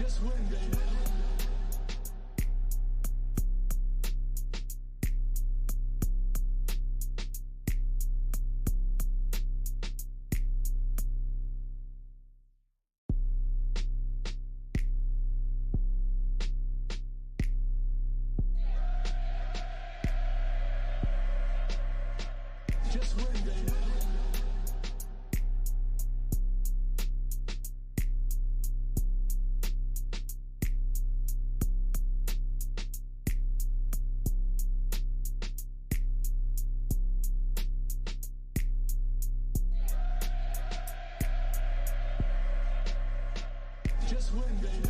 Just win, baby. Just win, baby. Just win, baby.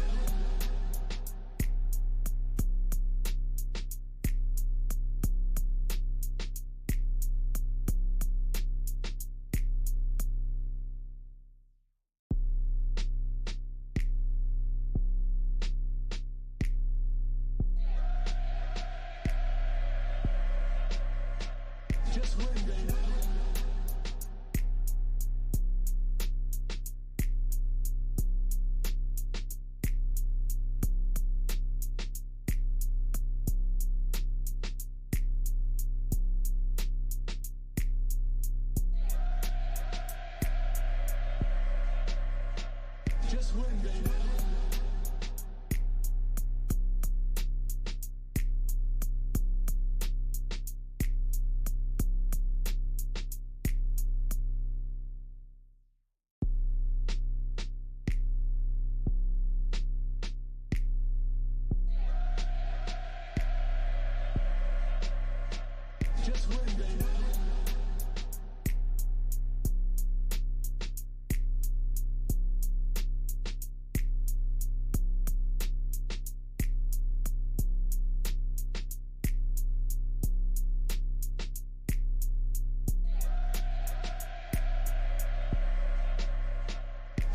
Just win, baby. Just win, baby. Just win, baby.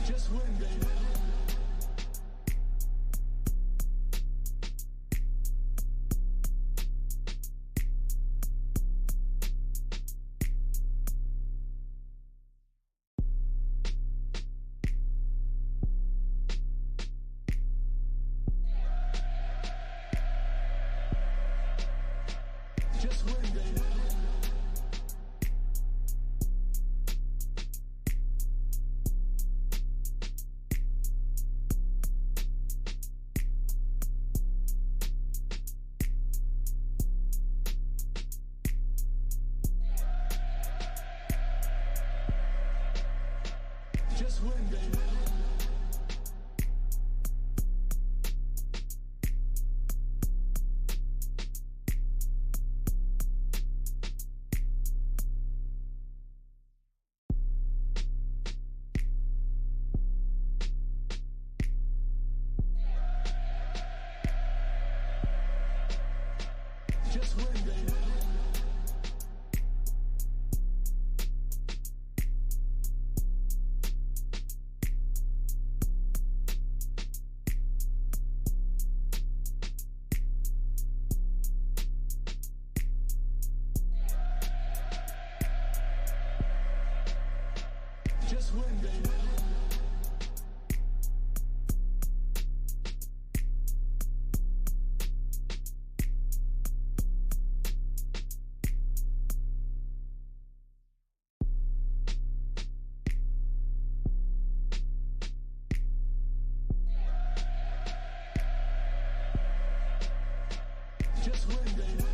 Just win, baby. Just win, baby. Just win, baby. Just win, baby. Just win, baby. Just win, baby.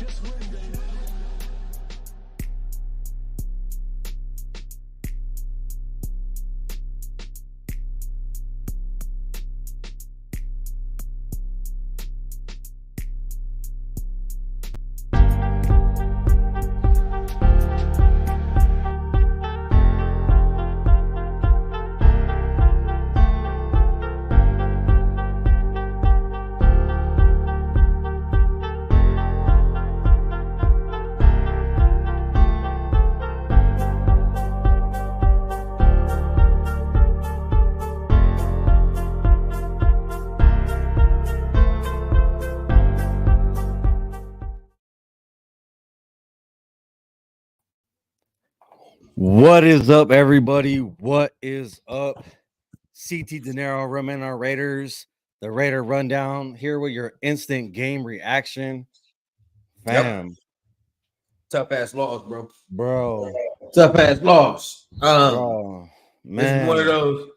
Just win, baby. What is up, everybody? What is up? CT Denero, running our Raiders, the Raider Rundown, here with your instant game reaction. Fam, Tough ass loss, bro. bro, Tough ass loss. bro, It's one of man. those.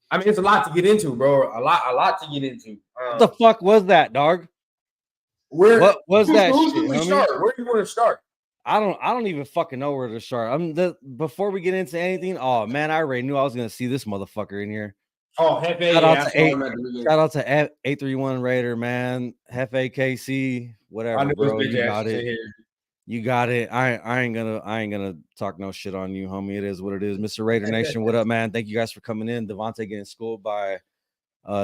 I mean, it's a lot to get into, bro. A lot to get into. What the fuck was that, dog? What was that who's shit, we homie? start? Where do you want to start? I don't even fucking know where to start. Before we get into anything, oh man, I already knew I was gonna see this motherfucker in here. Oh, Hefe. Shout out to 831 Raider, man. Hefe KC, whatever, bro. You got it. You got it. I ain't gonna talk no shit on you, homie. It is what it is. Mr. Raider Nation, what up, man? Thank you guys for coming in. Devontae getting schooled by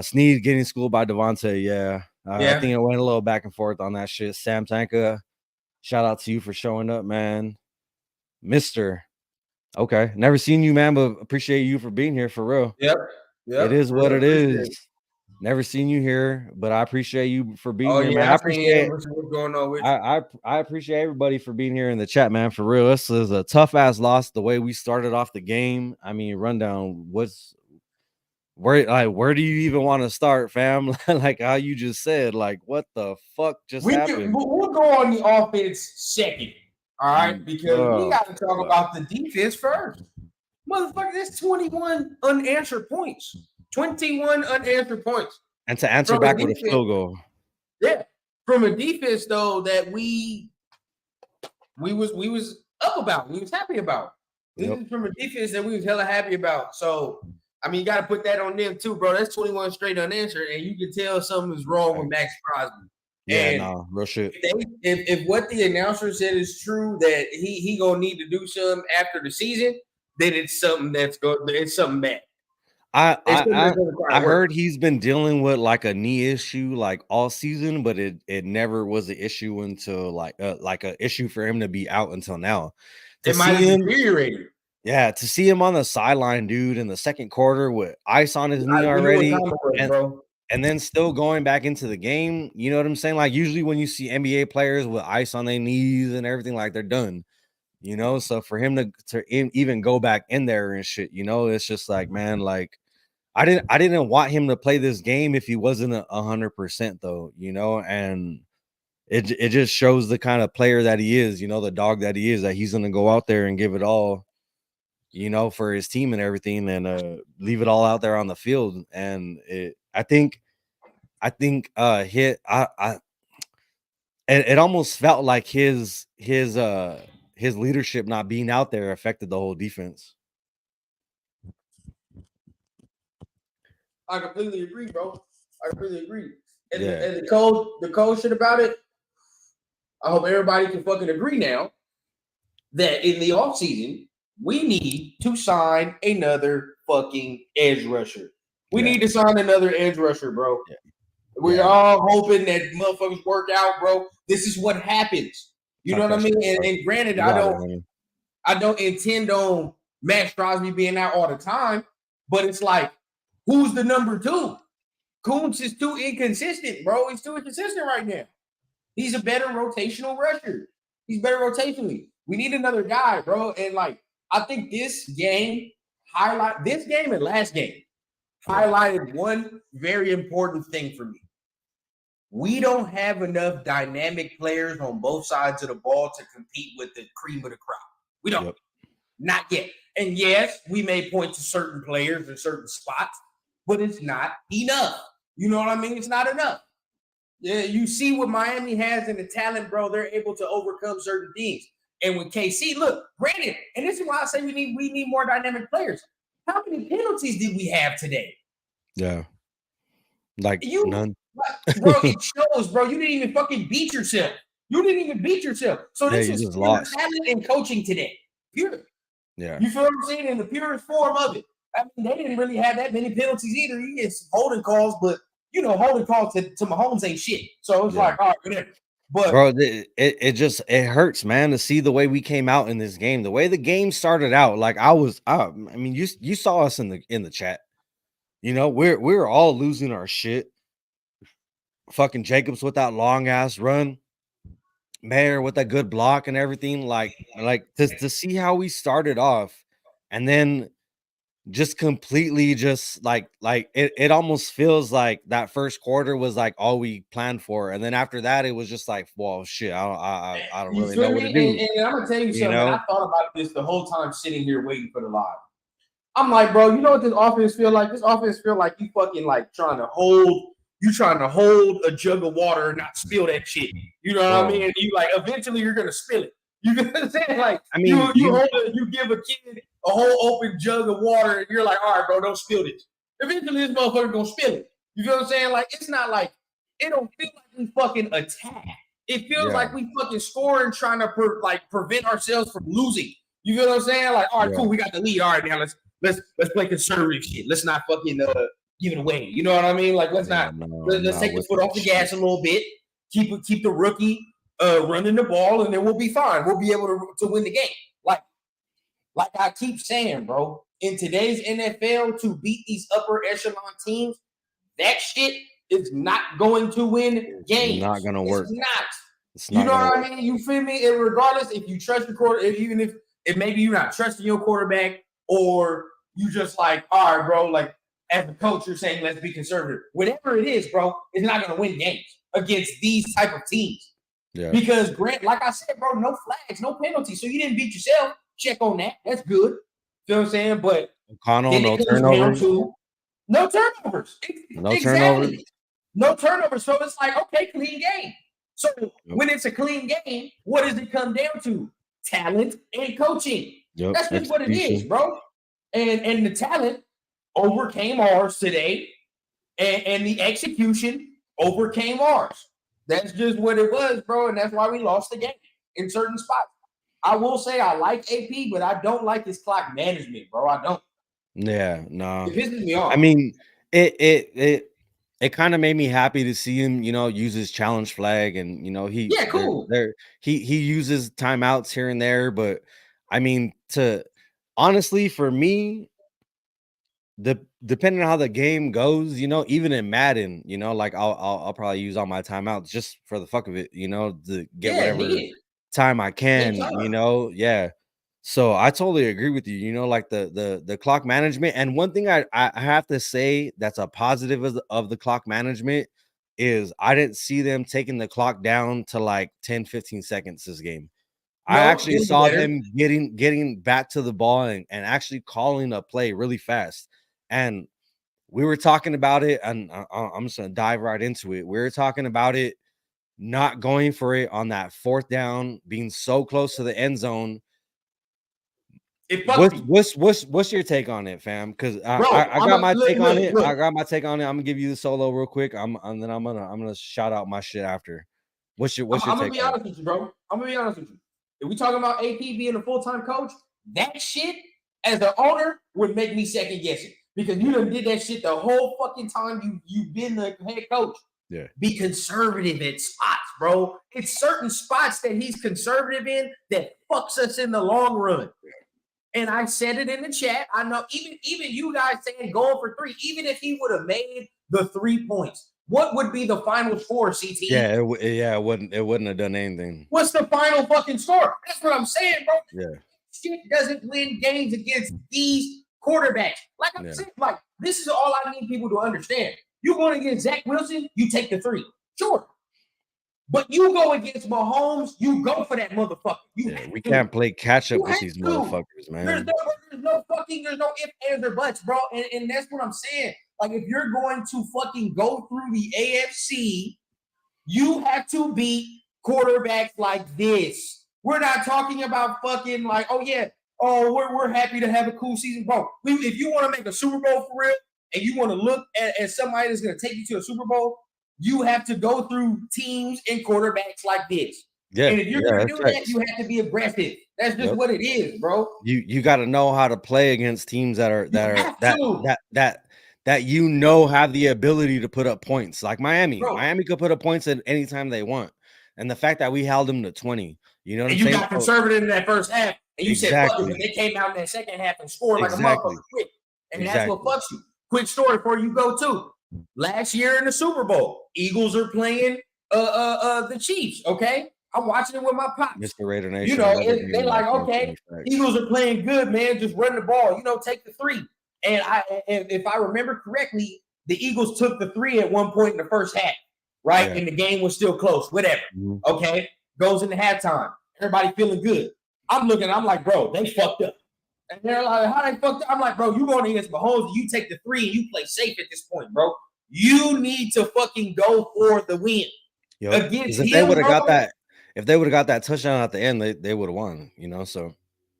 Sneed getting schooled by Devontae. Yeah. I think it went a little back and forth on that shit. Sam Tanka, shout out to you for showing up, man. Mr. Okay. Never seen you, man, but appreciate you for being here for real. Yep. It is what it is. Never seen you here, but I appreciate you for being here, man. What's going on with I appreciate everybody for being here in the chat, man. For real, this is a tough ass loss. The way we started off the game, I mean, rundown. Where do you even want to start, fam? Like how you just said, like what the fuck just happened? We'll go on the offense second, all right? Because we got to talk about the defense first. Motherfucker, there's 21 unanswered points. 21 unanswered points. And to answer back with a field goal. Yeah. From a defense, though, that we was up about. We was happy about. This is from a defense that we was hella happy about. So, I mean, you got to put that on them, too, bro. That's 21 straight unanswered, and you can tell something is wrong with Max Crosby. Yeah, no, real shit. If what the announcer said is true, that he gonna need to do something after the season, then it's something it's something bad. I heard he's been dealing with like a knee issue like all season, but it never was an issue until like an issue for him to be out until now. It might have deteriorated. Yeah, to see him on the sideline, dude, in the second quarter with ice on his knee already, and then still going back into the game. You know what I'm saying? Like usually when you see NBA players with ice on their knees and everything, like they're done. You know, so for him to even go back in there and shit, you know, it's just like, man, like I didn't want him to play this game if he wasn't 100% though, you know, and it just shows the kind of player that he is, you know, the dog that he is, that he's gonna go out there and give it all, you know, for his team and everything, and leave it all out there on the field. And I think it almost felt like his leadership not being out there affected the whole defense. I completely agree, bro. I completely agree. And the cold shit about it, I hope everybody can fucking agree now that in the offseason, we need to sign another fucking edge rusher. We need to sign another edge rusher, bro. Yeah. We're all hoping that motherfuckers work out, bro. This is what happens. You know what I mean? And granted, I don't intend on Max Crosby being out all the time, but it's like, who's the number two? Kuntz is too inconsistent, bro. He's too inconsistent right now. He's a better rotational rusher. He's better rotationally. We need another guy, bro. And like, I think this game and last game highlighted one very important thing for me. We don't have enough dynamic players on both sides of the ball to compete with the cream of the crop. We don't. Not yet. And yes, we may point to certain players in certain spots, but it's not enough. You know what I mean? It's not enough. Yeah, you see what Miami has in the talent, bro. They're able to overcome certain things. And with KC, look, granted, and this is why I say we need more dynamic players. How many penalties did we have today? Yeah. Like none. Bro, it shows, bro. You didn't even fucking beat yourself. You didn't even beat yourself. So this is just lost. talent and coaching today. Pure. Yeah. You feel what I'm saying? In the purest form of it. I mean, they didn't really have that many penalties either. He gets holding calls, but you know, holding calls to Mahomes ain't shit. So it's like, all right, whatever. But bro, it hurts, man, to see the way we came out in this game. The way the game started out, like I mean, you saw us in the chat. You know, we're all losing our shit. Fucking Jacobs with that long ass run, Mayer with that good block and everything. Like to see how we started off, and then just completely just like it almost feels like that first quarter was like all we planned for, and then after that it was just like, well, shit, I don't really know what to do. And I'm gonna tell you something. I thought about this the whole time sitting here waiting for the live. I'm like, bro, you know what this offense feel like? This offense feel like you fucking like trying to hold a jug of water and not spill that shit. You know what I mean? And you like eventually you're gonna spill it. You know what I'm saying? Like, I mean, you give a kid a whole open jug of water, and you're like, all right, bro, don't spill this. Eventually, this motherfucker gonna spill it. You feel what I'm saying? Like, it's not like it don't feel like we fucking attack. It feels like we fucking score and trying to prevent ourselves from losing. You feel what I'm saying? Like, all right, cool, we got the lead. All right, now let's play conservative shit. Let's not fucking give it away. You know what I mean? Like, let's take the foot off the gas a little bit. Keep the rookie running the ball, and then we'll be fine. We'll be able to win the game. Like I keep saying, bro, in today's NFL, to beat these upper echelon teams, that shit is not going to win games. It's not gonna work. It's not. You know what I mean? You feel me? And regardless, if you trust your quarter, even if maybe you're not trusting your quarterback, or you just like, all right, bro, like as a coach, you're saying let's be conservative. Whatever it is, bro, it's not gonna win games against these type of teams. Yeah. Because Grant, like I said, bro, no flags, no penalties. So you didn't beat yourself. Check on that. That's good. Feel what I'm saying? But O'Connell, no turnovers. No turnovers. No turnovers. No turnovers. So it's like, okay, clean game. So when it's a clean game, what does it come down to? Talent and coaching. Yep. That's just what it is, bro. And the talent overcame ours today, and the execution overcame ours. That's just what it was, bro. And that's why we lost the game in certain spots. I will say I like AP, but I don't like his clock management, bro. I don't. Yeah, no. It pisses me off. I mean, it kind of made me happy to see him, you know, use his challenge flag, and you know, he uses timeouts here and there, but I mean, honestly, for me, depending on how the game goes, you know, even in Madden, you know, like I'll probably use all my timeouts just for the fuck of it, you know, to get whatever time I can, you know. Yeah. So I totally agree with you, you know, like the clock management. And one thing I have to say that's a positive of the clock management is I didn't see them taking the clock down to like 10-15 seconds this game. I actually saw them getting back to the ball and actually calling a play really fast. And we were talking about it, and I'm just gonna dive right into it. We were talking about it not going for it on that fourth down, being so close to the end zone. What's your take on it, fam? Because I got my take on it. I got my take on it. I'm gonna give you the solo real quick. And then I'm gonna shout out my shit after. What's your take? I'm gonna be honest with you, bro. I'm gonna be honest with you. If we talking about AP being a full-time coach, that shit as the owner would make me second guess it, because you done did that shit the whole fucking time you've been the head coach. Yeah. Be conservative at spots, bro. It's certain spots that he's conservative in that fucks us in the long run. And I said it in the chat. I know even you guys saying going for 3, even if he would have made the 3 points, what would be the final score, CT? Yeah, it wouldn't have done anything. What's the final fucking score? That's what I'm saying, bro. Yeah. Shit doesn't win games against these quarterbacks. Like I'm saying, like this is all I need people to understand. You going against Zach Wilson, you take the 3. Sure. But you go against Mahomes, you go for that motherfucker. We can't play catch up with these motherfuckers, man. There's no ifs, ands, or buts, bro. And that's what I'm saying. Like, if you're going to fucking go through the AFC You have to beat quarterbacks like this. We're not talking about fucking like, oh yeah, oh we're happy to have a cool season, bro. If you want to make a Super Bowl for real, and you want to look at somebody that's going to take you to a Super Bowl, you have to go through teams and quarterbacks like this. Yeah, and if you're going to do that, you have to be aggressive. That's just what it is, bro. You got to know how to play against teams that you know have the ability to put up points. Like Miami. Bro. Miami could put up points at any time they want. And the fact that we held them to 20, you know what I'm saying? You got conservative in that first half, and you said, fuck it, but they came out in that second half and scored like a motherfucker quick. And that's what fucks you. Quick story before you go to. Last year in the Super Bowl, Eagles are playing the Chiefs, okay? I'm watching it with my pops. Mr. Raider Nation. You know, they're like, okay, Eagles are playing good, man. Just run the ball. You know, take the 3. And if I remember correctly, the Eagles took the 3 at one point in the first half, right? Yeah. And the game was still close, whatever. Mm-hmm. Okay, goes into halftime. Everybody feeling good. I'm like, bro, they fucked up. And they're like, how they fucked up? I'm like, bro, you going against Mahomes, you take the 3 and you play safe at this point, bro. You need to fucking go for the win. Against if they would have got that, if they would have got that touchdown at the end, they would have won, you know. So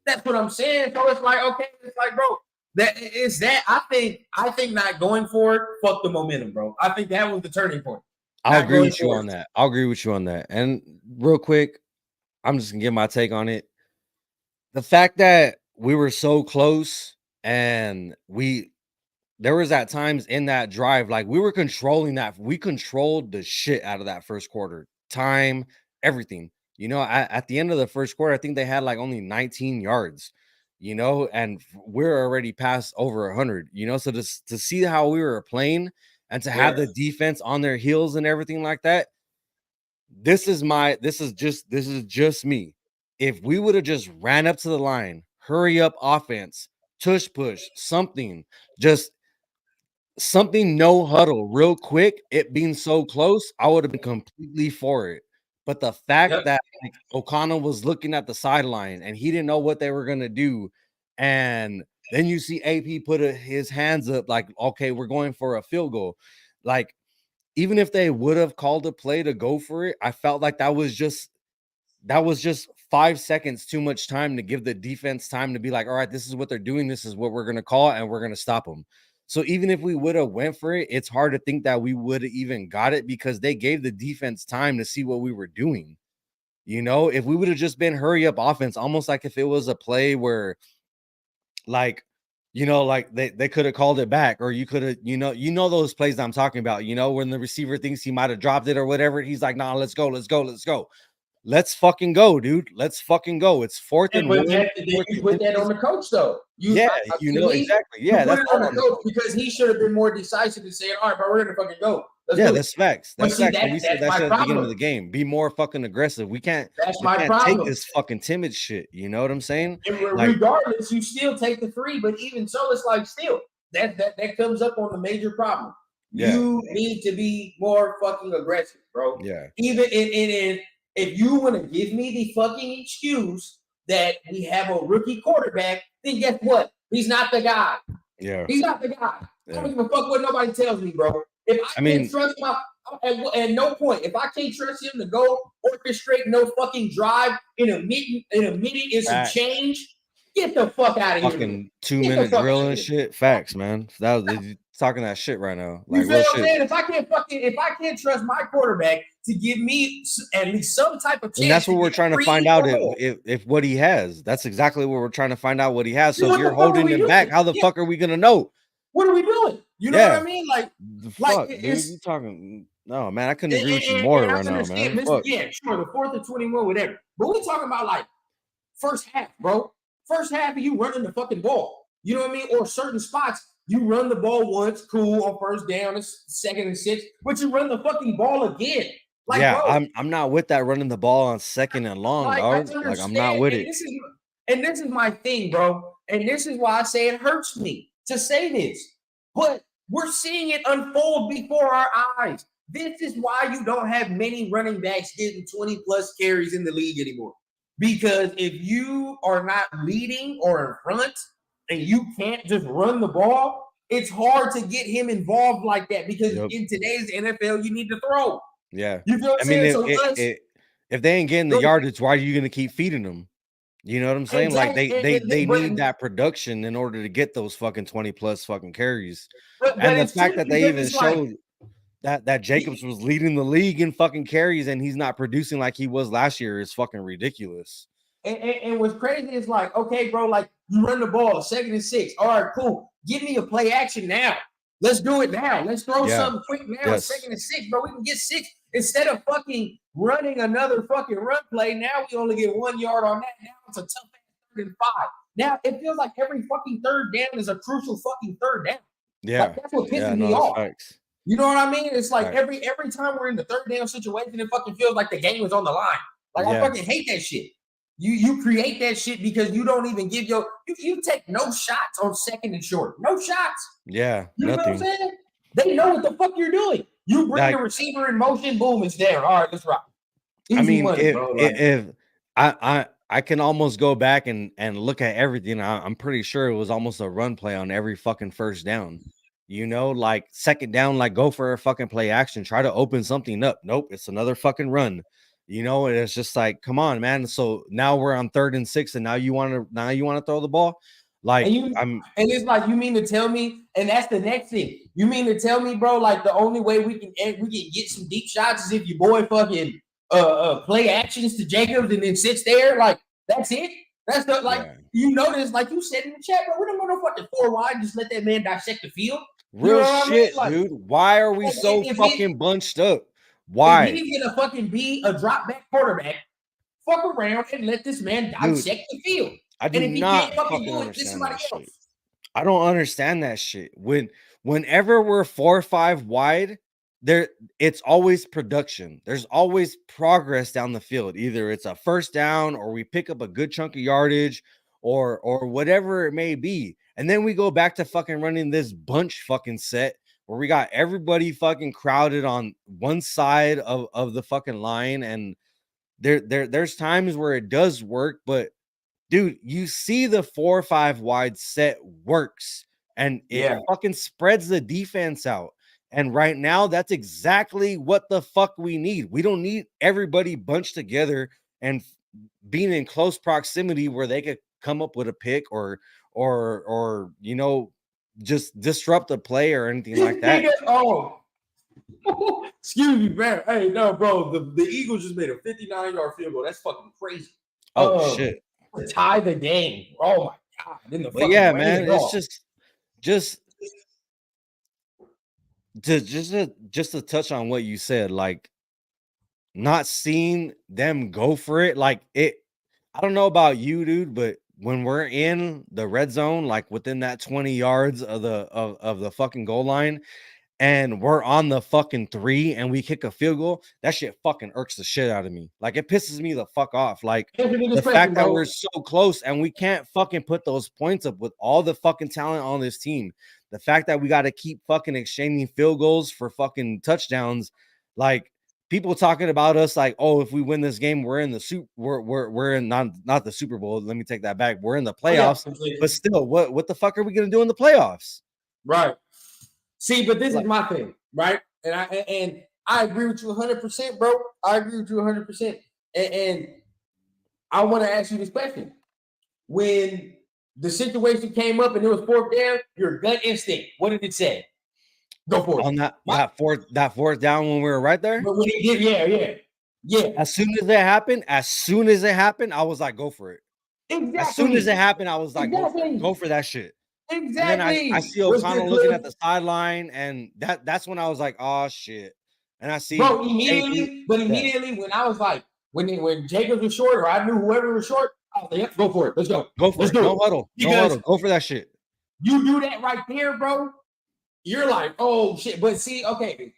that's what I'm saying. So it's like, okay, it's like, bro, I think not going for it, fuck the momentum, bro. I think that was the turning point. I'll agree with you on that. I'll agree with you on that. And real quick, I'm just gonna give my take on it. The fact that we were so close and there was at times in that drive, like we were controlling that. We controlled the shit out of that first quarter. Time, everything. You know, at the end of the first quarter, I think they had like only 19 yards, you know, and we're already past over 100, you know. So to see how we were playing and to have the defense on their heels and everything like that, this is just me. If we would have just ran up to the line, hurry up offense, tush push, something, just something, no huddle real quick, it being so close, I would have been completely for it. But the fact that like, O'Connell was looking at the sideline and he didn't know what they were going to do. And then you see AP put his hands up like, okay, we're going for a field goal. Like, even if they would have called a play to go for it, I felt like that was just 5 seconds too much time to give the defense time to be like, all right, this is what they're doing. This is what we're going to call, and we're going to stop them. So even if we would have went for it, it's hard to think that we would have even got it because they gave the defense time to see what we were doing. You know, if we would have just been hurry up offense, almost like if it was a play where like, you know, like they could have called it back, or you could have, you know, those plays I'm talking about, you know, when the receiver thinks he might have dropped it or whatever. He's like, nah, let's go. Let's fucking go, dude. Let's fucking go. It's 4th and 1. You put that on the coach, though. Exactly. Yeah, that's on the coach because he should have been more decisive and saying, all right, bro, we're gonna fucking go. That's facts. That's facts. We said that at the beginning of the game. Be more fucking aggressive. We can't take this fucking timid shit. You know what I'm saying? And regardless, you still take the 3, but even so, it's like still that comes up on the major problem. Yeah. You need to be more fucking aggressive, bro. Yeah. Even in if you want to give me the fucking excuse that we have a rookie quarterback, then guess what? He's not the guy. Yeah. He's not the guy. I don't give a fuck what nobody tells me, bro. If I can't trust at no point, if I can't trust him to go orchestrate no fucking drive in a minute and some change, get the fuck out of here. Fucking 2-minute drill and shit. Facts, man. That was talking that shit right now. Like, you feel what I'm saying? If I can't trust my quarterback to give me at least some type of chance, and that's what we're trying to find out if what he has. That's exactly what we're trying to find out what he has. So if you're holding him back, how the fuck are we gonna know? What are we doing? You know what I mean? Like, fuck, dude, you talking? No, man, I couldn't agree with you more right now, man. Yeah, sure, the 4th and 21, whatever. But we're talking about like first half, bro. First half of you running the fucking ball. You know what I mean? Or certain spots. You run the ball once, cool, on first down, 2nd and 6, but you run the fucking ball again. Like, yeah, bro, I'm not with that running the ball on 2nd and long, dog. Like, I'm not with it. This is my thing, bro. And this is why I say it hurts me to say this. But we're seeing it unfold before our eyes. This is why you don't have many running backs getting 20-plus carries in the league anymore. Because if you are not leading or in front, and you can't just run the ball, it's hard to get him involved like that because in today's NFL, you need to throw. Yeah. You feel what I I'm mean, saying? if they ain't getting the yardage, why are you going to keep feeding them? You know what I'm saying? Like they need that production in order to get those fucking 20 plus fucking carries. And the fact that they even showed that Jacobs was leading the league in fucking carries and he's not producing like he was last year is fucking ridiculous. And what's crazy is like, okay, bro, like you run the ball, 2nd and 6. All right, cool. Give me a play action now. Let's do it now. Let's throw something quick now. Yes. 2nd and 6, bro. We can get 6 instead of fucking running another fucking run play. Now we only get 1 yard on that. Now it's a tough 3rd and 5. Now it feels like every fucking 3rd down is a crucial fucking 3rd down. Yeah, like, that's what pisses me off. Facts. You know what I mean? It's like every time we're in the 3rd down situation, it fucking feels like the game is on the line. Like I fucking hate that shit. You create that shit because you don't even give you take no shots on 2nd and short. No shots. Yeah. You know what I'm saying? They know what the fuck you're doing. You bring the receiver in motion, boom, it's there. All right, let's rock. I mean, if I can almost go back and look at everything. I'm pretty sure it was almost a run play on every fucking 1st down. You know, like 2nd down, like go for a fucking play action, try to open something up. Nope, it's another fucking run. You know, and it's just like, come on, man. So now we're on 3rd and 6, and now you want to throw the ball. Like, and it's like, you mean to tell me, and that's the next thing. You mean to tell me, bro, like the only way we can get some deep shots is if your boy fucking play actions to Jacobs and then sits there. Like, that's it. That's the you notice, like you said in the chat, bro, we don't motherfucking 4 wide, just let that man dissect the field. Real shit, like, dude. Why are we so fucking bunched up? Why? If he's gonna fucking be a drop back quarterback, fuck around and let this man dissect the field. I do not fucking understand that shit. I don't understand that shit. Whenever we're 4 or 5 wide, it's always production. There's always progress down the field. Either it's a 1st down or we pick up a good chunk of yardage or whatever it may be. And then we go back to fucking running this bunch fucking set where we got everybody fucking crowded on one side of the fucking line. And there's times where it does work, but dude, you see the 4 or 5 wide set works and it fucking spreads the defense out. And right now, that's exactly what the fuck we need. We don't need everybody bunched together and being in close proximity where they could come up with a pick or you know, just disrupt the play or anything like that. Excuse me, man. Hey, no, bro. The Eagles just made a 59-yard field goal. That's fucking crazy. Oh shit. To tie the game. Oh my god. But yeah, man, it's just to touch on what you said, like not seeing them go for it. Like I don't know about you, dude, but when we're in the red zone, like within that 20 yards of the fucking goal line, and we're on the fucking 3 and we kick a field goal, that shit fucking irks the shit out of me. Like it pisses me the fuck off. Like the fact that we're so close and we can't fucking put those points up with all the fucking talent on this team. The fact that we got to keep fucking exchanging field goals for fucking touchdowns. Like people talking about us like, oh, if we win this game, we're in the we're in not the Super Bowl. Let me take that back. We're in the playoffs. But still, what the fuck are we gonna do in the playoffs? Right. See, but this is my thing, right? And I agree with you 100%, bro. I agree with you 100%. And I want to ask you this question. When the situation came up and it was 4th down, your gut instinct, what did it say? Go for it. On that fourth down when we were right there? But when he did, yeah. As soon as it happened, I was like, go for it. Exactly. As soon as it happened, I was like, go for that shit. Exactly. And then I see O'Connell looking at the sideline, and that's when I was like, oh shit. And I see immediately when I was like, when Jacobs was short, or I knew whoever was short, I was like, yep, go for it. Let's go. Go for it. No huddle. Go for that shit. You do that right there, bro. You're like, oh shit. But see, okay,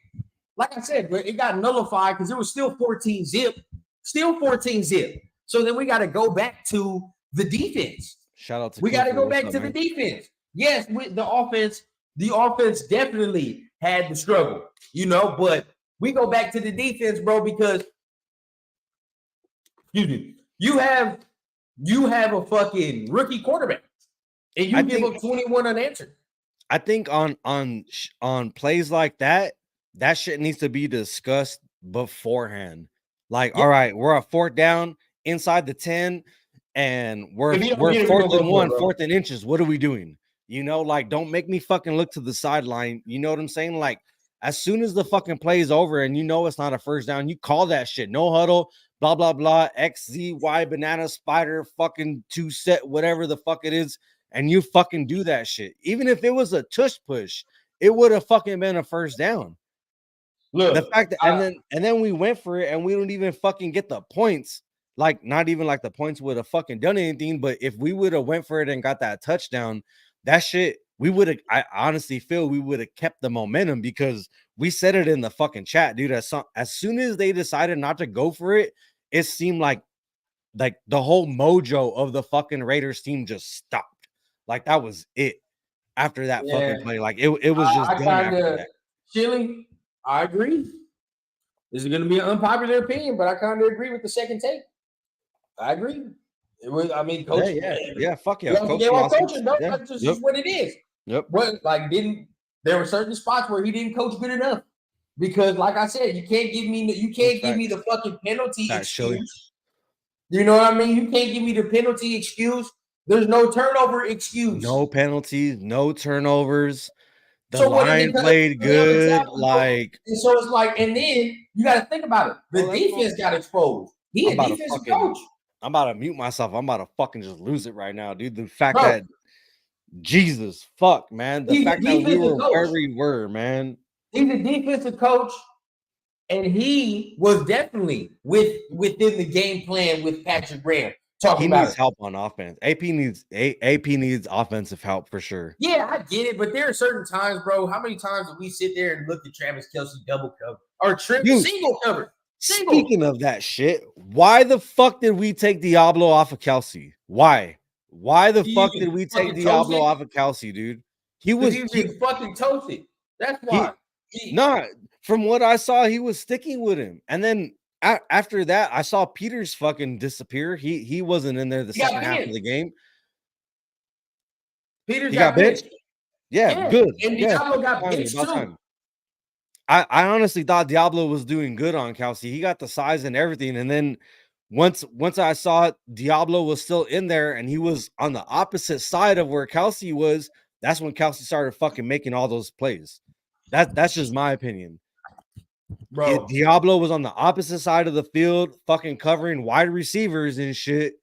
like I said, it got nullified because it was still 14 zip. Still 14 zip. So then we got to go back to the defense. Shout out to we got to go back to the defense. Yes, with the offense definitely had the struggle, you know, but we go back to the defense, bro, because you have a fucking rookie quarterback and you give up 21 unanswered. I think on plays like that shit needs to be discussed beforehand. Like, all right, we're a 4th down inside the 10, and we're 4th and 1, 4th and inches. What are we doing? You know, like, don't make me fucking look to the sideline. You know what I'm saying? Like, as soon as the fucking play is over and you know it's not a first down, you call that shit. No huddle, blah, blah, blah, X, Z, Y, banana, spider, fucking 2 set, whatever the fuck it is. And you fucking do that shit. Even if it was a tush push, it would have fucking been a first down. Look, the fact that and then we went for it and we don't even fucking get the points. Like, not even like the points would have fucking done anything. But if we would have went for it and got that touchdown, that shit, we would have, I honestly feel we would have kept the momentum, because we said it in the fucking chat, dude. As soon as they decided not to go for it, it seemed like the whole mojo of the fucking Raiders team just stopped. Like, that was it after that fucking play. Like, it was just done after that. Chilling. I agree. This is going to be an unpopular opinion, but I kind of agree with the second take. I agree. It was, I mean, coach. Yeah, fuck yeah. Coaching, no, that's just what it is. Yep. But like, there were certain spots where he didn't coach good enough, because, like I said, you can't give me the fucking penalty excuse. You know what I mean? You can't give me the penalty excuse. There's no turnover excuse. No penalties, no turnovers. The line played good. Exactly. Like, and so it's like, and then you got to think about it. The defense got exposed. He a defensive coach. I'm about to mute myself. I'm about to fucking just lose it right now, dude. The fact that Jesus fuck, man. The fact that we were where we were, man. He's a defensive coach, and he was definitely within the game plan with Patrick Graham. He needs help on offense. AP needs offensive help for sure. Yeah, I get it, but there are certain times, bro. How many times do we sit there and look at Travis Kelce double cover or single cover? Speaking of that shit, why the fuck did we take Diablo off of Kelce? Why? Why the fuck did we take Diablo off of Kelce, dude? He was fucking toasted. That's why. From what I saw, he was sticking with him, and then after that, I saw Peters fucking disappear. He wasn't in there the second half of the game. Peters got benched. Yeah, good. And Diablo got benched too. I honestly thought Diablo was doing good on Kelce. He got the size and everything. And then once I saw it, Diablo was still in there and he was on the opposite side of where Kelce was, that's when Kelce started fucking making all those plays. That's just my opinion. Bro, Diablo was on the opposite side of the field, fucking covering wide receivers and shit.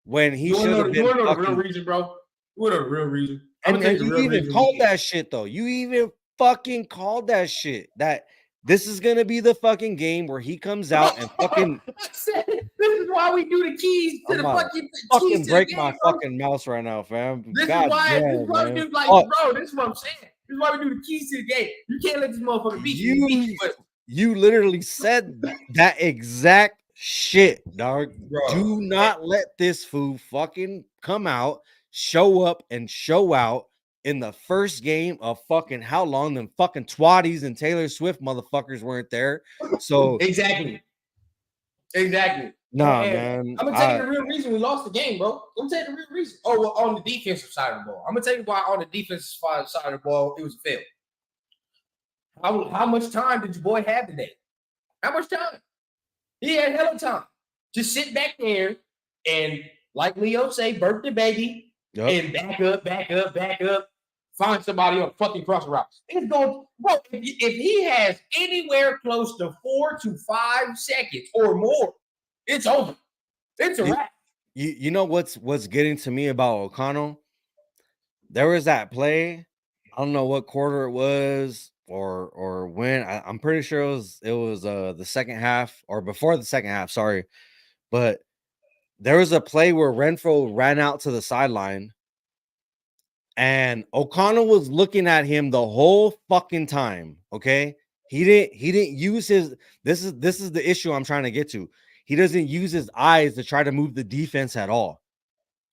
When he should have been. You want to know the real reason, bro? You want to know the real reason? And you even called that shit, though. You even fucking called that shit. That this is gonna be the fucking game where he comes out and fucking. This is why we do the keys to the fucking break my fucking mouse right now, fam. This is why we like, bro. This is what I'm saying. This is why we do the keys to the game. You can't let this motherfucker beat you. You literally said that exact shit, dog. Bro. Do not let this fool fucking come out, show up, and show out in the first game of fucking how long? Them fucking Twatties and Taylor Swift motherfuckers weren't there. So exactly. Nah, man. I'm gonna tell you the real reason we lost the game, bro. I'm gonna tell you the real reason. Oh, well, on the defensive side of the ball. I'm gonna tell you why on the defensive side of the ball it was a fail. How much time did your boy have today? How much time? He had hell of time. Just sit back there and, like Leo say, birth the baby and back up. Find somebody on fucking cross the routes. It's going, bro. If he has anywhere close to 4 to 5 seconds or more, it's over. It's a wrap. You know what's getting to me about O'Connell? There was that play. I don't know what quarter it was. Or when I'm pretty sure it was the second half or before the second half, sorry. But there was a play where Renfro ran out to the sideline and O'Connell was looking at him the whole fucking time. Okay. He didn't use his this is the issue I'm trying to get to. He doesn't use his eyes to try to move the defense at all.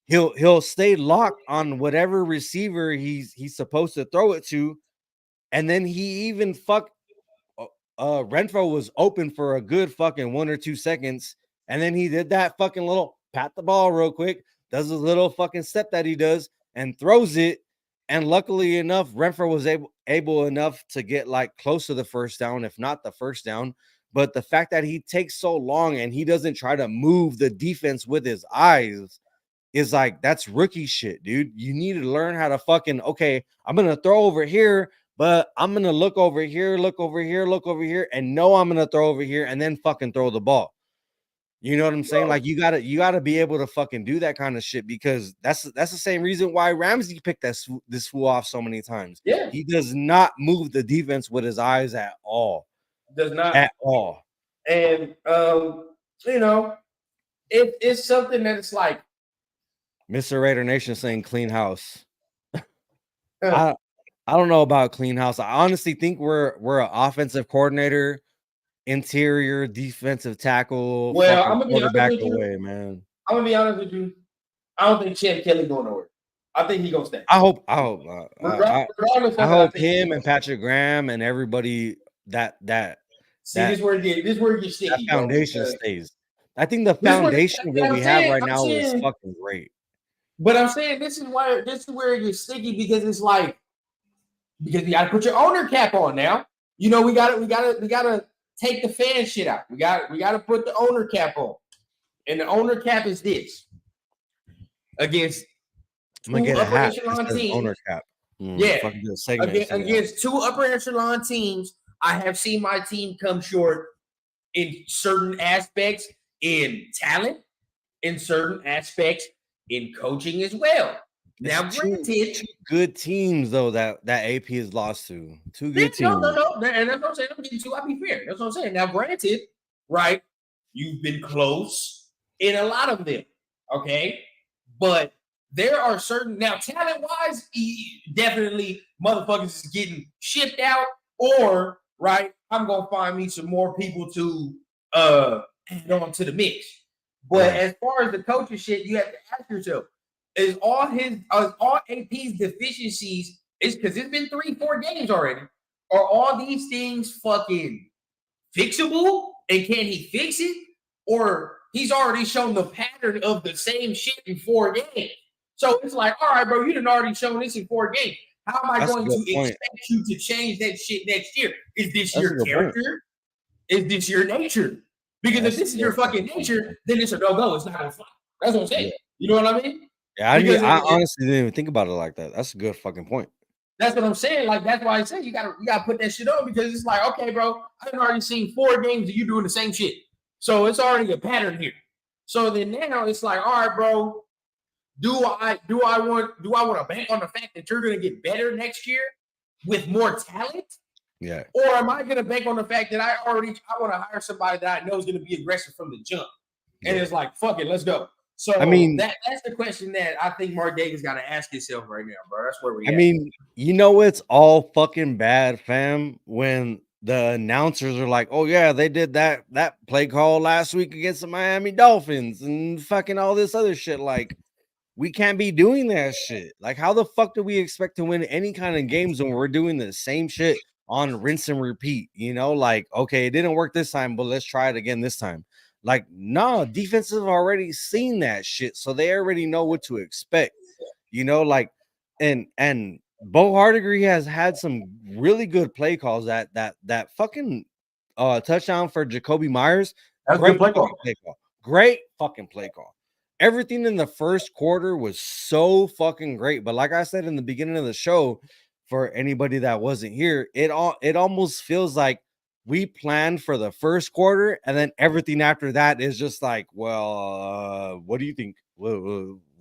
He'll stay locked on whatever receiver he's supposed to throw it to. And then he even Renfro was open for a good fucking 1 or 2 seconds. And then he did that fucking little pat the ball real quick, does his little fucking step that he does and throws it. And luckily enough, Renfro was able enough to get like close to the first down, if not the first down. But the fact that he takes so long and he doesn't try to move the defense with his eyes is like, that's rookie shit, dude. You need to learn how to fucking, okay, I'm going to throw over here, but I'm going to look over here, look over here, look over here, and know I'm going to throw over here and then fucking throw the ball. You know what I'm saying? Like, you gotta be able to fucking do that kind of shit, because that's the same reason why Ramsey picked this fool off so many times. Yeah, he does not move the defense with his eyes at all. Does not at all. And you know, it's something that it's like Mr. Raider Nation saying clean house. I don't know about clean house. I honestly think we're an offensive coordinator, interior defensive tackle, well, I'm gonna be quarterback honest with away, you. man. I'm gonna be honest with you. I don't think Chad Kelly going nowhere. I think he gonna stay. I hope him and Patrick Graham and everybody that this is where it gets sticky. That foundation stays. I think the foundation that we have right now is fucking great. But I'm saying this is where it gets sticky, because it's like, because you gotta put your owner cap on now. You know, we gotta take the fan shit out. We gotta put the owner cap on. And the owner cap is this. Against two upper echelon teams. Owner cap. Against two upper echelon teams, I have seen my team come short in certain aspects, in talent, in certain aspects, in coaching as well. Now, granted, two good teams though that AP has lost to. Two good teams. No, and that's what I'm saying. I'm getting to. I'll be fair. That's what I'm saying. Now, granted, right? You've been close in a lot of them, okay? But there are certain, now talent-wise, definitely motherfuckers is getting shipped out, or right, I'm gonna find me some more people to add on to the mix. But as far as the coaching shit, you have to ask yourself: is all AP's deficiencies, is because it's been 3-4 games already, are all these things fucking fixable, and can he fix it? Or he's already shown the pattern of the same shit in 4 games. So it's like, all right, bro, you done already shown this in 4 games. How am I going to expect you to change that shit next year? Is this your character? Is this your nature? Because if this is your fucking nature, then it's a no-go. It's not going to fly. That's what I'm saying. You know what I mean? Yeah, I honestly didn't even think about it like that. That's a good fucking point. That's what I'm saying. Like, that's why I say you gotta put that shit on, because it's like, okay, bro, I've already seen 4 games of you doing the same shit. So it's already a pattern here. So then now it's like, all right, bro, do I want to bank on the fact that you're gonna get better next year with more talent? Yeah. Or am I gonna bank on the fact that I want to hire somebody that I know is gonna be aggressive from the jump? And it's like, fuck it, let's go. So I mean, that's the question that I think Mark Davis got to ask himself right now, bro. That's where we. I mean, you know, it's all fucking bad, fam, when the announcers are like, "Oh yeah, they did that play call last week against the Miami Dolphins and fucking all this other shit." Like, we can't be doing that shit. Like, how the fuck do we expect to win any kind of games when we're doing the same shit on rinse and repeat? You know, like, okay, it didn't work this time, but let's try it again this time. Like, no, defenses have already seen that shit, so they already know what to expect. You know, like, and Bo Hardigree has had some really good play calls. That fucking touchdown for Jacoby Myers. That's a good play call. Great fucking play call. Everything in the first quarter was so fucking great. But like I said in the beginning of the show, for anybody that wasn't here, it almost feels like we planned for the first quarter, and then everything after that is just like, well, what do you think?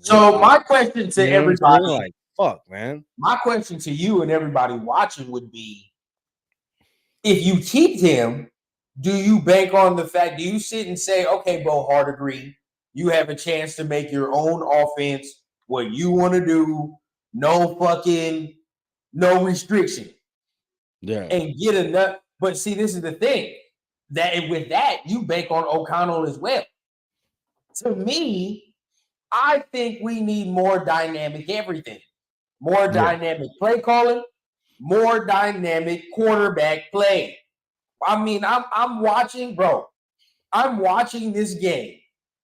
So my question to everybody, like, fuck, man. My question to you and everybody watching would be: if you keep him, do you bank on the fact? Do you sit and say, okay, Bo Hardigree, you have a chance to make your own offense, what you want to do, no restriction, and get enough? But see, this is the thing, that with that, you bank on O'Connell as well. To me, I think we need more dynamic everything, more dynamic play calling, more dynamic quarterback play. I mean, I'm watching, bro. I'm watching this game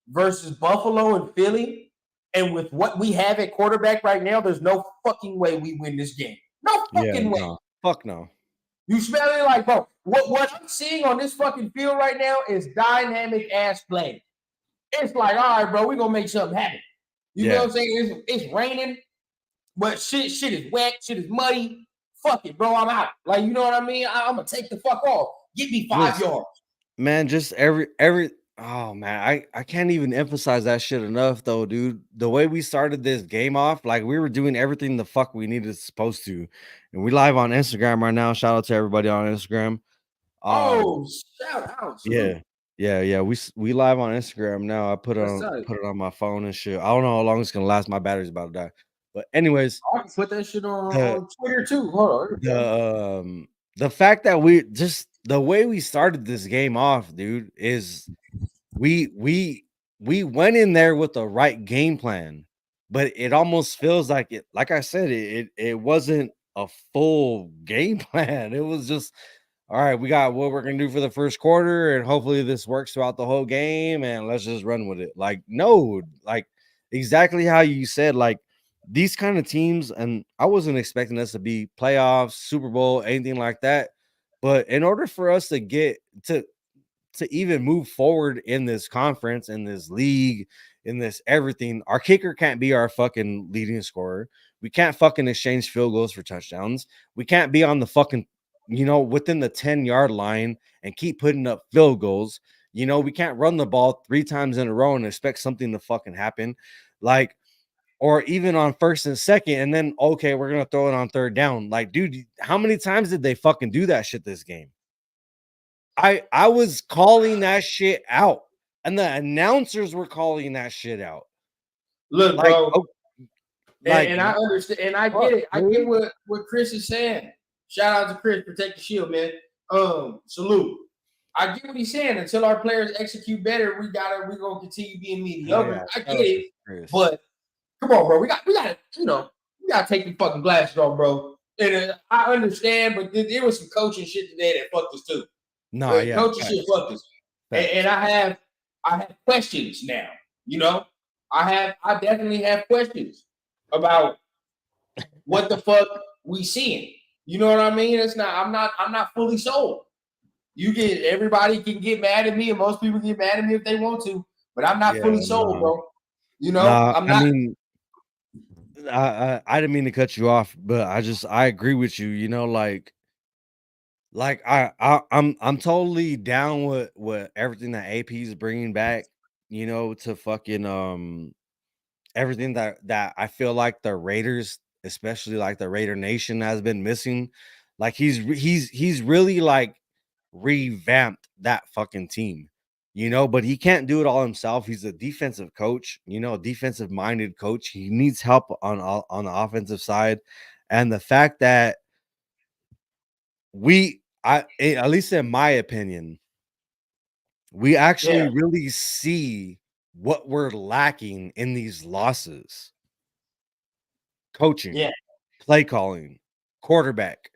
versus Buffalo and Philly, and with what we have at quarterback right now, there's no fucking way we win this game. No fucking way. No. Fuck no. You smell it like, bro. What I'm seeing on this fucking field right now is dynamic ass play. It's like, all right, bro, we're gonna make something happen. You know what I'm saying? It's raining, but shit is wet, shit is muddy. Fuck it, bro. I'm out. Like, you know what I mean? I'm gonna take the fuck off. Get me 5 yards. Man, just every oh man, I can't even emphasize that shit enough though, dude. The way we started this game off, like we were doing everything the fuck we needed supposed to. And we live on Instagram right now. Shout out to everybody on Instagram. Shout out. Yeah. We live on Instagram now. I put it on my phone and shit. I don't know how long it's gonna last. My battery's about to die. But anyways, I can put that shit on Twitter too. Hold on. The fact that we just the way we started this game off, dude, is we went in there with the right game plan, but it almost feels like it, like I said, it wasn't a full game plan. It was just, all right, we got what we're gonna do for the first quarter, and hopefully this works throughout the whole game, and let's just run with it. Like, no, like exactly how you said, like these kind of teams, and I wasn't expecting us to be playoffs, Super Bowl, anything like that. But in order for us to get to even move forward in this conference, in this league, in this everything, our kicker can't be our fucking leading scorer. We can't fucking exchange field goals for touchdowns. We can't be on the fucking, within the 10-yard line and keep putting up field goals. We can't run the ball 3 times in a row and expect something to fucking happen. Like, or even on first and second, and then, okay, we're going to throw it on third down. Like, dude, how many times did they fucking do that shit this game? I was calling that shit out, and the announcers were calling that shit out. Look, like, bro, and I understand, and I get it. I get what Chris is saying. Shout out to Chris, protect the shield, man. Salute. I get what he's saying. Until our players execute better, we're gonna continue being mediocre. I get it, but come on, bro. We gotta take the fucking glasses off, bro. And I understand, but there was some coaching shit today that fucked us too. No, coaching shit fucked us. And I have questions now. I definitely have questions about what the fuck we seeing. You know what I mean? I'm not fully sold. Everybody can get mad at me, and most people get mad at me if they want to, but I'm not fully sold, bro. I'm not. I mean, I didn't mean to cut you off, but I agree with you. I'm totally down with everything that AP is bringing back. To fucking everything that I feel like the Raiders, especially like the Raider Nation, has been missing. Like he's really like revamped that fucking team, but he can't do it all himself. He's a defensive coach, defensive minded coach. He needs help on the offensive side. And the fact that at least in my opinion, we actually really see what we're lacking in these losses. Coaching, play calling, quarterback.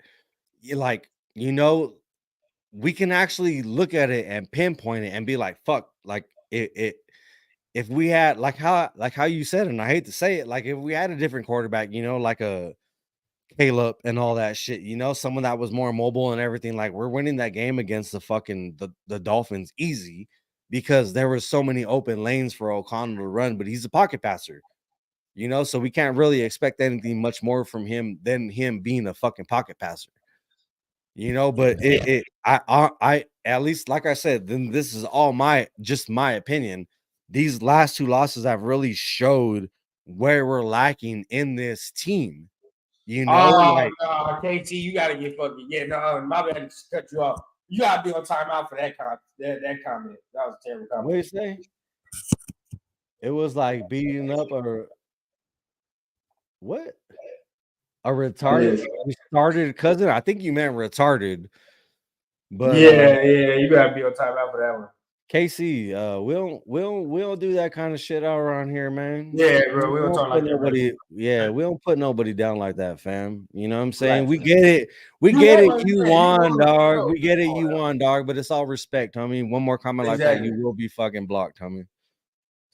We can actually look at it and pinpoint it and be like, fuck, like if we had like how you said, and I hate to say it, like if we had a different quarterback, like a Caleb and all that shit, someone that was more mobile and everything, like we're winning that game against the Dolphins easy because there were so many open lanes for O'Connell to run, but he's a pocket passer, so we can't really expect anything much more from him than him being a fucking pocket passer, but I at least, like I said, then this is all my opinion. These last 2 losses have really showed where we're lacking in this team. KT, you gotta get fucking my bad to cut you off. You gotta be on timeout for that comment. That was a terrible comment. What did you say? It was like beating up or what? A retarded cousin? I think you meant retarded. But you gotta be on timeout for that one. KC, we don't do that kind of shit out around here, man. Yeah, bro. We don't talk like nobody. Yeah, we don't put nobody down like that, fam. You know what I'm saying? Right. We get it. We get it. You won, dog. We get it. You won, dog. But it's all respect, homie. One more comment like that, you will be fucking blocked, homie.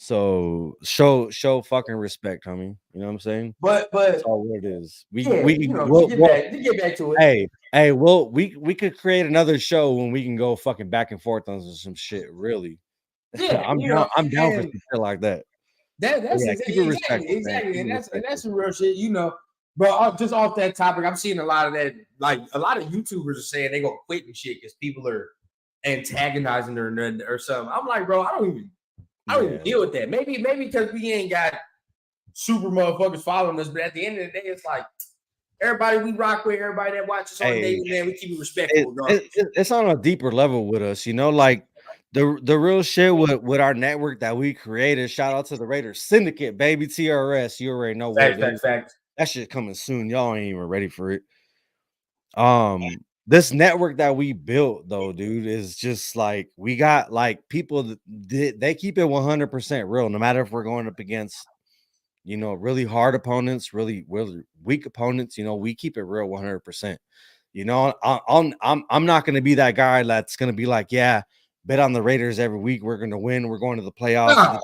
So show fucking respect, homie. You know what I'm saying? But That's all what it is. We to get back to it. Hey, we could create another show when we can go fucking back and forth on some shit. Really, Yeah, I'm down for some shit like that. That's keep it respectful, exactly, man. and that's some real shit, But just off that topic, I'm seeing a lot of that. Like a lot of YouTubers are saying they gonna quit and shit because people are antagonizing or something. I'm like, bro, I don't even deal with that. Maybe because we ain't got super motherfuckers following us, but at the end of the day, it's like everybody we rock with, everybody that watches on daily, man, we keep it respectful. It's on a deeper level with us, like the real shit with our network that we created. Shout out to the Raider Syndicate, baby. TRS, you already know what it is. That shit coming soon. Y'all ain't even ready for it. This network that we built though, dude, is just like we got like people they keep it 100% real, no matter if we're going up against really hard opponents, really weak opponents. We keep it real 100%. I'm not going to be that guy that's going to be like, yeah, bet on the Raiders every week. We're going to win. We're going to the playoffs.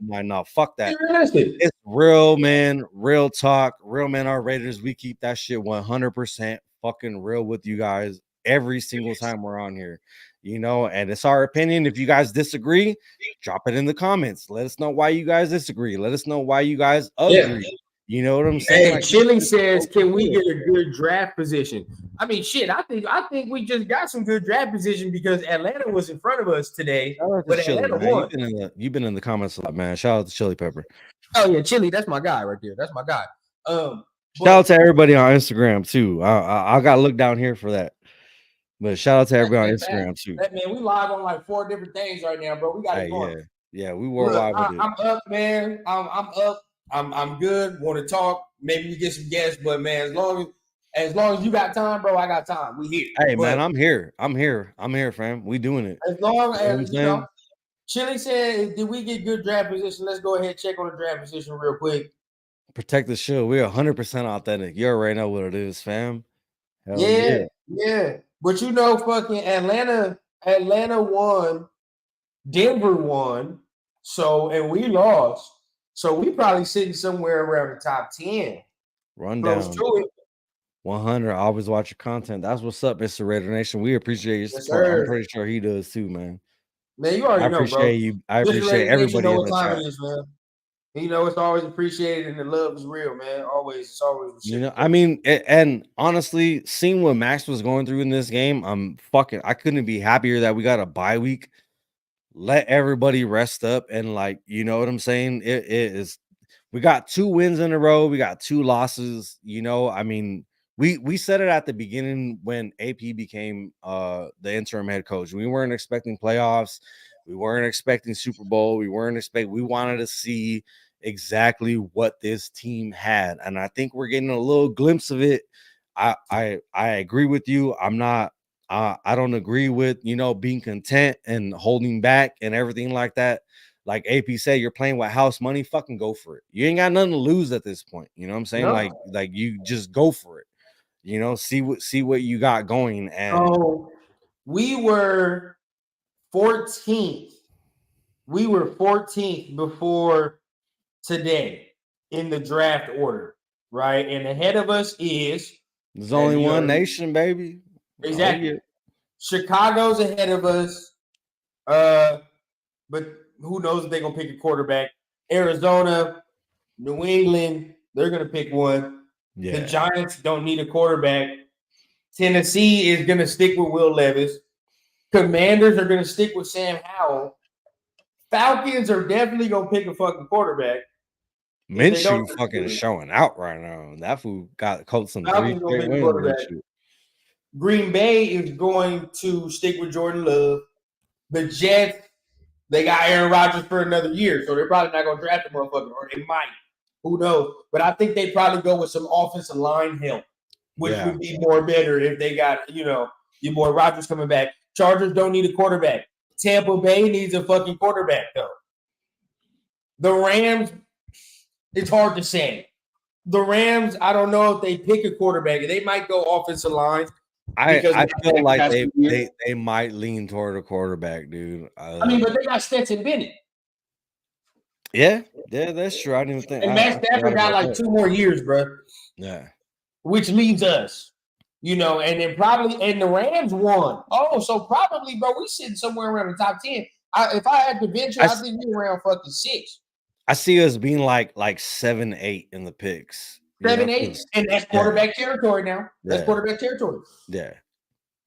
No, fuck that. It's real, man. Real talk. Real man. Our Raiders, we keep that shit 100% fucking real with you guys every single time we're on here. And it's our opinion. If you guys disagree, drop it in the comments. Let us know why you guys disagree. Let us know why you guys agree. Yeah. You know what I'm saying? Hey, Chili says, "Can we get a good draft position?" I mean, shit. I think we just got some good draft position because Atlanta was in front of us today, but Atlanta won. You've been in the comments a lot, man. Shout out to Chili Pepper. Oh yeah, Chili, that's my guy right there. That's my guy. Shout out to everybody on Instagram too. I got to look down here for that. But shout out to everybody on Instagram too. Man, we live on like 4 different things right now, bro. We got it going. Yeah, we were live with it. I'm up, man. I'm up. I'm good. Want to talk? Maybe we get some guests, but man, as long as you got time, bro, I got time. We here. Hey, man, I'm here, fam. We doing it. As long as Chili said, "Did we get good draft position?" Let's go ahead and check on the draft position real quick. Protect the shield. We're 100% authentic. You already know what it is, fam. Hell yeah. But fucking Atlanta won, Denver won, and we lost. So we probably sitting somewhere around the top 10. Rundown. Close to it. 100. Always watch your content. That's what's up, Mr. Raider Nation. We appreciate your support. I'm pretty sure he does too, man. Man, you already know, bro. I appreciate everybody in the chat. It is, man. It's always appreciated and the love is real, man. It's always I mean, and honestly, seeing what Max was going through in this game, I couldn't be happier that we got a bye week. Let everybody rest up and you know what I'm saying? It is we got 2 wins in a row, we got 2 losses, I mean, we said it at the beginning when AP became the interim head coach. We weren't expecting playoffs. We weren't expecting Super Bowl. We wanted to see exactly what this team had. And I think we're getting a little glimpse of it. I agree with you. I don't agree with, being content and holding back and everything like that. Like AP said, you're playing with house money. Fucking go for it. You ain't got nothing to lose at this point. You know what I'm saying? No. Like you just go for it. See what you got going. And we were 14th. We were 14th before today in the draft order, right? And ahead of us is there's only one nation, baby. Exactly. Chicago's ahead of us. But who knows if they're gonna pick a quarterback? Arizona, New England, they're gonna pick one. Yeah. The Giants don't need a quarterback. Tennessee is gonna stick with Will Levis. Commanders are gonna stick with Sam Howell. Falcons are definitely gonna pick a fucking quarterback. Minshew fucking showing out right now. That fool got coached some 3 straight wins. Green Bay is going to stick with Jordan Love. The Jets, they got Aaron Rodgers for another year, so they're probably not gonna draft the motherfucker, or they might. Who knows? But I think they'd probably go with some offensive line help, which would be more better if they got, your boy Rodgers coming back. Chargers don't need a quarterback. Tampa Bay needs a fucking quarterback, though. The Rams, it's hard to say. The Rams, I don't know if they pick a quarterback. They might go offensive line. I feel like they might lean toward a quarterback, dude. But they got Stetson Bennett. Yeah, that's true. I didn't even think. And Matt Stafford got like 2 more years, bro. Yeah. Which leaves us, and then probably the Rams won. Oh, so probably, bro, we sitting somewhere around the top 10. If I had to venture, I think we're around fucking 6. I see us being like 7-8 in the picks. 7-8, and that's quarterback territory now. That's quarterback territory. Yeah.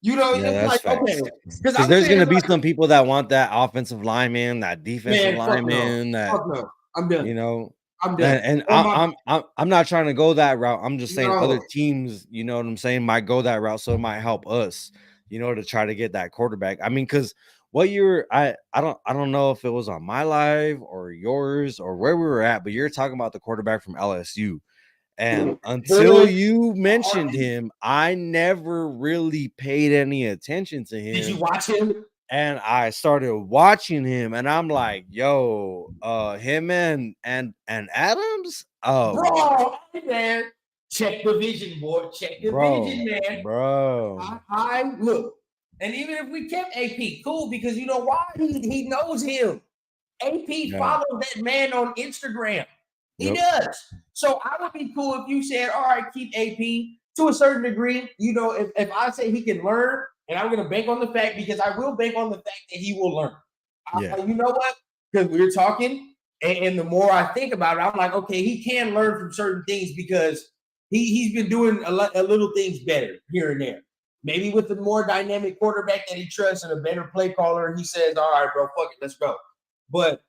It's like, facts. Okay. Because there's going to be some people that want that offensive lineman, that defensive lineman. Fuck no. I'm done. I'm done. And I'm not trying to go that route. I'm just saying other teams, you know what I'm saying, might go that route. So it might help us, to try to get that quarterback. I mean, because what you're I don't know if it was on my live or yours or where we were at, but you're talking about the quarterback from LSU. And until you mentioned him, I never really paid any attention to him. Did you watch him? And I started watching him, and I'm like, "Yo, him and Adams, bro, man, check the vision, boy. Check the vision, man, bro. I look, and even if we kept AP, cool, because you know why? He knows him. AP follows that man on Instagram. He does. So I would be cool if you said, all right, keep AP to a certain degree. If I say he can learn, and I'm going to bank on the fact, because I will bank on the fact that he will learn. You know what? Because we're talking, and the more I think about it, I'm like, okay, he can learn from certain things because he's been doing a little things better here and there. Maybe with the more dynamic quarterback that he trusts and a better play caller, he says, all right, bro, fuck it, let's go. But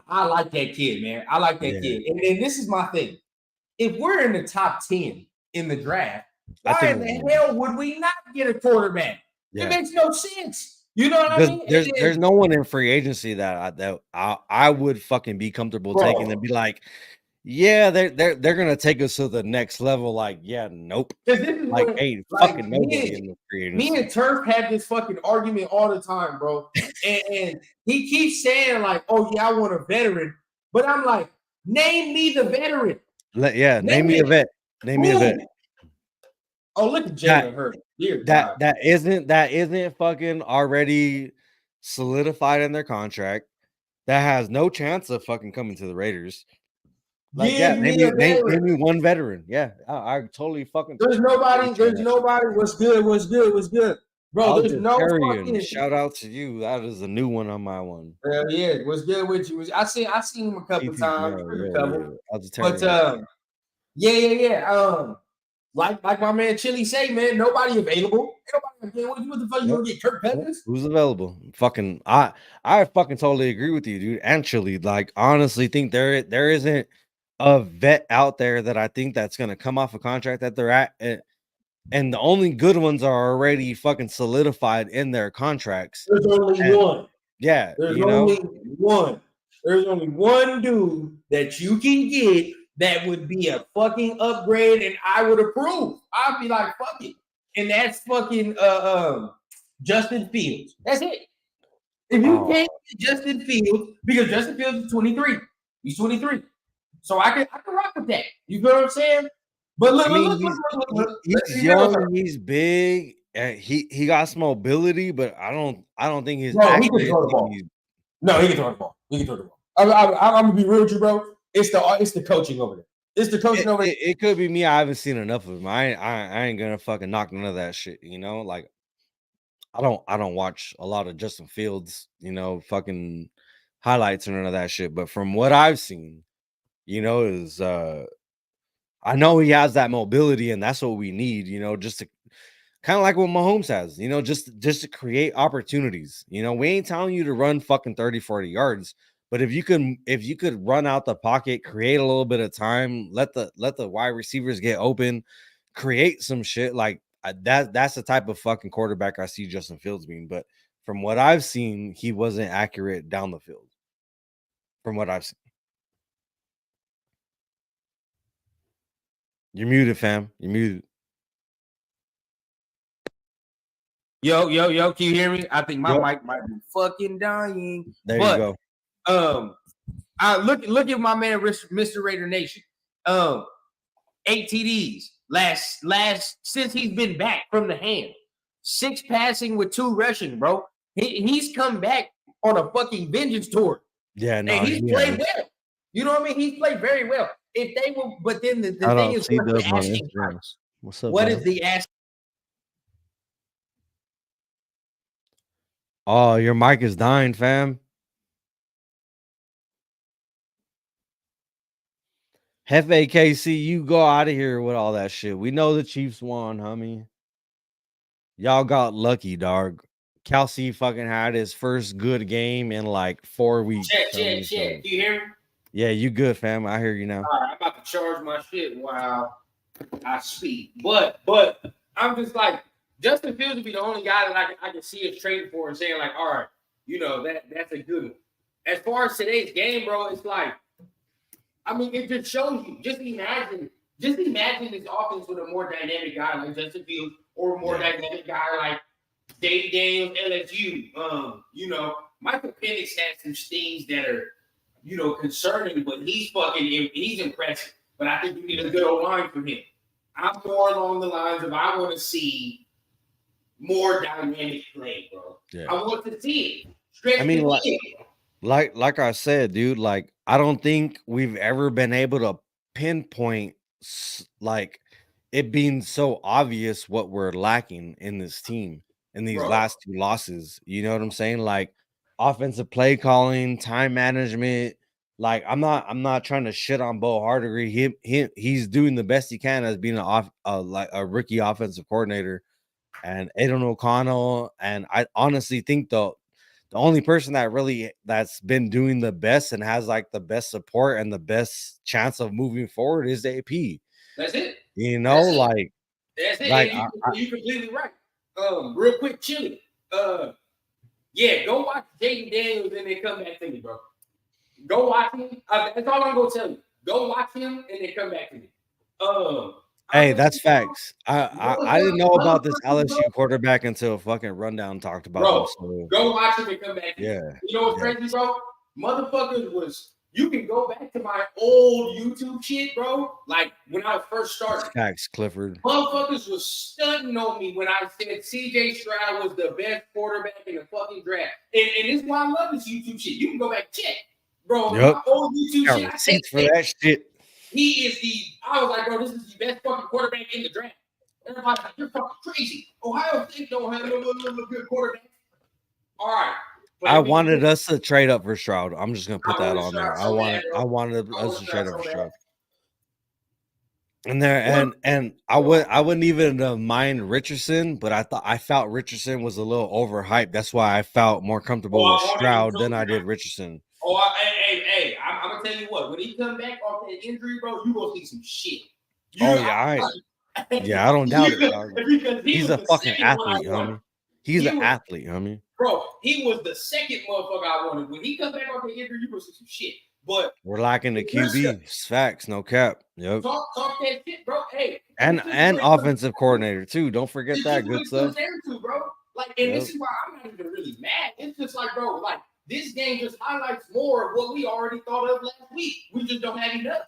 I like that kid, man. I like that kid. And this is my thing. If we're in the top 10 in the draft, why in the hell would we not get a quarterback? It makes no sense. You know what I mean? There's no one in free agency that I would fucking be comfortable taking and be like, yeah, they're gonna take us to the next level. Like, yeah, nope. Like, hey, fucking nobody in the free agency. Me and Turf have this fucking argument all the time, bro. and he keeps saying, like, oh yeah, I want a veteran. But I'm like, name me the veteran. Name me a vet. Name me a vet. Oh, look at Jalen Hurts. That isn't fucking already solidified in their contract. That has no chance of fucking coming to the Raiders. Like, name me one veteran. Yeah, I totally fucking. There's nobody. What's good, bro? There's no fucking. Shout out to you. That is a new one on my one. Hell yeah, what's good with you? I seen him a couple times. But yeah. Like my man Chili say, man, nobody available. What the fuck you gonna get? Kirk Cousins? Who's available? Fucking, I fucking totally agree with you, dude. And Chili, like, honestly, think there isn't a vet out there that I think that's gonna come off a contract that they're at, and the only good ones are already fucking solidified in their contracts. There's only one. Yeah, there's only one. There's only one dude that you can get that would be a fucking upgrade, and I would approve. I'd be like, fuck it. And that's fucking Justin Fields. That's it. If you can't get Justin Fields, because Justin Fields is 23. He's 23. So I can rock with that. You know what I'm saying? But look, he's young, he's big, and he got some mobility, but I don't think he's he can throw the ball. No, he can throw the ball. He can throw the ball. I'm gonna be real with you, bro. It's the coaching over there. It's the coaching over there. It could be me. I haven't seen enough of him. I ain't gonna fucking knock none of that shit. Like, I don't watch a lot of Justin Fields, fucking highlights or none of that shit. But from what I've seen, is I know he has that mobility, and that's what we need. Just to kind of like what Mahomes has. Just to create opportunities. We ain't telling you to run fucking 30-40 yards. But if you could run out the pocket, create a little bit of time, let the wide receivers get open, create some shit, like that's the type of fucking quarterback I see Justin Fields being. But from what I've seen, he wasn't accurate down the field. From what I've seen. You're muted, fam. You're muted. Yo, can you hear me? I think my mic might be fucking dying. There you go. I look at my man, Mr. Raider Nation. 8 TDs last since he's been back from the hand. 6 passing with 2 rushing, bro. He's come back on a fucking vengeance tour. Yeah, no, and he's played well. You know what I mean? He's played very well. If they will, but then the thing is, what's the asking price? What's up? What is the asking? Oh, your mic is dying, fam. Hefe KC, you go out of here with all that shit. We know the Chiefs won, homie. Y'all got lucky, dog. Kelsey fucking had his first good game in like 4 weeks. Check. Do you hear me? Yeah, you good, fam. I hear you now. All right, I'm about to charge my shit while I speak. But I'm just like, Justin Fields would be the only guy that I can see us trading for and saying, like, all right, you know, that's a good one. As far as today's game, bro, it's like, I mean, it just shows you. Just imagine this offense with a more dynamic guy like Justin Fields or a more dynamic guy like Davey Daniels, LSU. You know, Michael Penix had some things that are, you know, concerning, but he's impressive. But I think you need a good old line from him. I'm more along the lines of I want to see more dynamic play, bro. Yeah. I want to see it. I mean, like I said, dude, like I don't think we've ever been able to pinpoint like it being so obvious what we're lacking in this team in these last 2 losses. You know what I'm saying? Like offensive play calling, time management. Like I'm not trying to shit on Bo Hardigree. He's doing the best he can as being like a rookie offensive coordinator, and Aiden O'Connell. And I honestly think the only person that's been doing the best and has like the best support and the best chance of moving forward is AP. That's it. You know, like that's it. Like, you're completely right. Real quick, Chili. Yeah, go watch Jaden Daniels and then come back to me, bro. Go watch him. That's all I'm gonna tell you. Go watch him and then come back to me. Hey, that's facts. I didn't know about this LSU quarterback until fucking Rundown talked about him. So. Go watch him and come back to me. Yeah. You know what's crazy, bro? Motherfuckers was. You can go back to my old YouTube shit, bro. Like when I first started. Facts, Clifford. Motherfuckers was stunting on me when I said CJ Stroud was the best quarterback in the fucking draft. And this is why I love this YouTube shit. You can go back and check. Bro, my old YouTube shit. I said for that shit. He is I was like, bro, this is the best fucking quarterback in the draft. Everybody's like, you're fucking crazy. Ohio State don't have no good quarterback. All right. I wanted us to trade up for Stroud. I'm just gonna put that on there. I wanted us to trade up for Stroud. And I wouldn't even mind Richardson, but I felt Richardson was a little overhyped. That's why I felt more comfortable with Stroud than I did Richardson. Oh, hey! I'm gonna tell you what. When he come back off that injury, bro, you gonna see some shit. I don't doubt it, dog. He's a fucking athlete, homie. He's an athlete, homie. Bro, he was the second motherfucker I wanted. When he come back off the injury, you gonna see some shit. But we're lacking the QB. Facts, no cap. Yep. Talk that shit, bro. Hey, and offensive coordinator too. Don't forget that good stuff. There too, bro. Like, and this is why I'm not even really mad. It's just like, bro, like this game just highlights more of what we already thought of last week. We just don't have enough.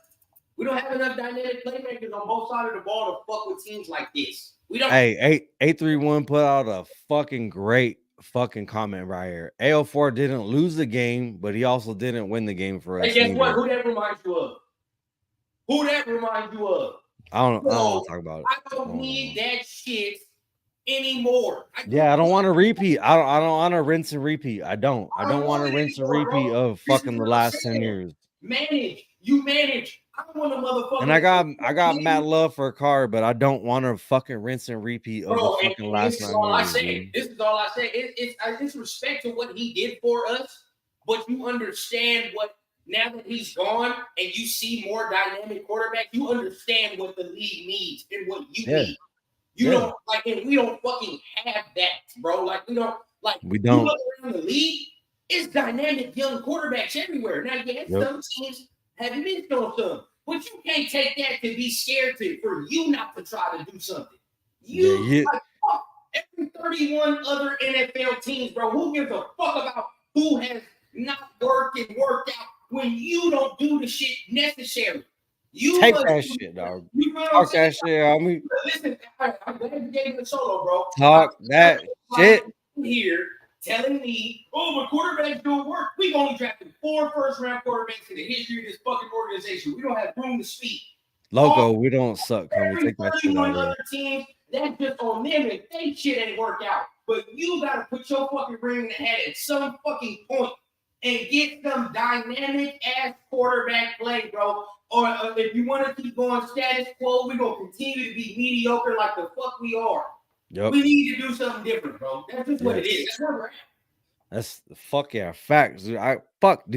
We don't have enough dynamic playmakers on both sides of the ball to fuck with teams like this. We don't. Hey, 831 put out a fucking great fucking comment right here. AO4 didn't lose the game, but he also didn't win the game for us. Hey, guess what? Who that reminds you of? I don't want to talk about it. I don't need that shit anymore. I don't want to repeat. I don't want to rinse and repeat. I don't want to rinse and repeat of fucking the last 10 years. You manage. I don't want a motherfucker. And I got mad love for a car, but I don't want to fucking rinse and repeat of the fucking last 9 years. This is all I say. It's respect to what he did for us, but you understand what now that he's gone and you see more dynamic quarterback, you understand what the league needs and what you need. You don't like, and we don't fucking have that, bro. Like, we don't. We don't. You look around the league, it's dynamic young quarterbacks everywhere. Now, some teams have missed on some, but you can't take that to be scared for you not to try to do something. Like, fuck every 31 other NFL teams, bro. Who gives a fuck about who has not worked out when you don't do the shit necessary? You take that shit, dog. Talk that shit, homie. Listen, I'm glad you gave me the solo, bro. Talk that shit here telling me, oh, my quarterback's doing work. We've only drafted 4 first-round quarterbacks in the history of this fucking organization. We don't have room to speak. Loco, we don't suck, homie. Every Take that shit 31 out of here. other teams, that's just on them if they shit ain't work out. But you gotta put your fucking ring in the hat at some fucking point and get some dynamic ass quarterback play, bro. Or if you want to keep going status quo, we're gonna continue to be mediocre like the fuck we are. Yep. We need to do something different, bro. That's just what it is. That's where we're at. That's the fuck yeah, facts, dude.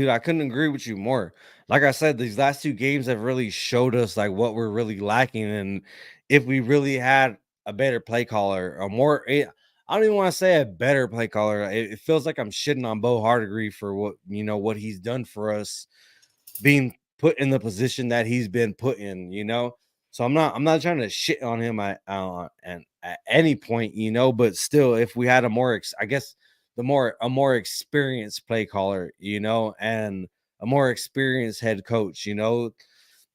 I couldn't agree with you more. Like I said, these last 2 games have really showed us like what we're really lacking, and if we really had a better play caller, or more, I don't even want to say a better play caller. It feels like I'm shitting on Bo Hardegree for what he's done for us, being put in the position that he's been put in. So I'm not trying to shit on him at any point, but still, if we had a more experienced play caller, and a more experienced head coach,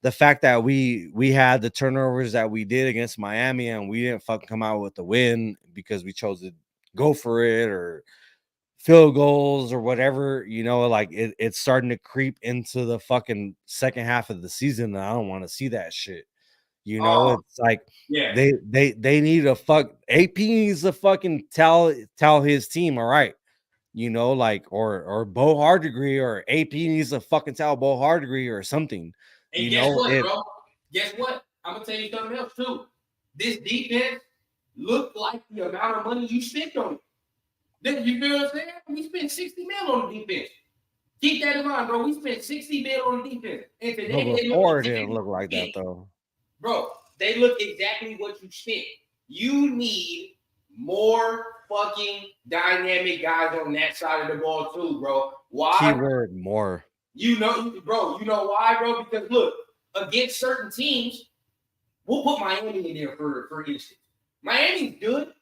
the fact that we had the turnovers that we did against Miami and we didn't fucking come out with the win because we chose to go for it or field goals or whatever, like it's starting to creep into the fucking second half of the season, and I don't want to see that shit. It's like they need to AP needs to fucking tell his team, all right, or Bo Hardegree, or AP needs to fucking tell Bo Hardegree or something. And guess what, bro? Guess what? I'm gonna tell you something else too. This defense looked like the amount of money you spent on it. You feel what I'm saying? We spent 60 mil on the defense. Keep that in mind, bro. We spent 60 mil on the defense. And today it didn't look like that though. Bro, they look exactly what you spent. You need more fucking dynamic guys on that side of the ball too, bro. Why? Keyword more. Bro, you know why, bro? Because look, against certain teams, we'll put Miami in there for instance. Miami's good.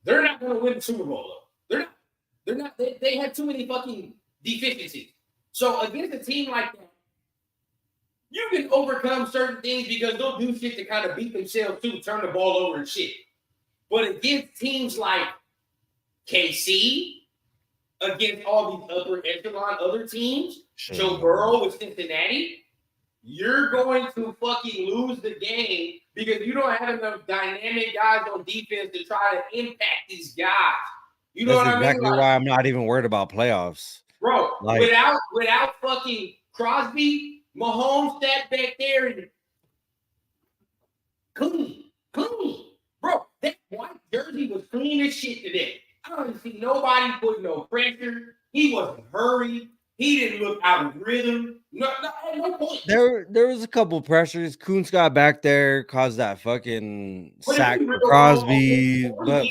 They're not going to win the Super Bowl, though. They're not. They have too many fucking deficiencies. So against a team like that, you can overcome certain things because they'll do shit to kind of beat themselves too, turn the ball over and shit. But against teams like KC, against all these upper echelon other teams, Joe Burrow with Cincinnati, you're going to fucking lose the game because you don't have enough dynamic guys on defense to try to impact these guys. You know what I mean? That's exactly why I'm not even worried about playoffs. Bro, without fucking Crosby, Mahomes sat back there and clean. Bro, that white jersey was clean as shit today. I don't see nobody putting no pressure. He wasn't hurried. He didn't look out of rhythm. No point. There was a couple pressures. Kuntz got back there, caused that fucking sack for Crosby, but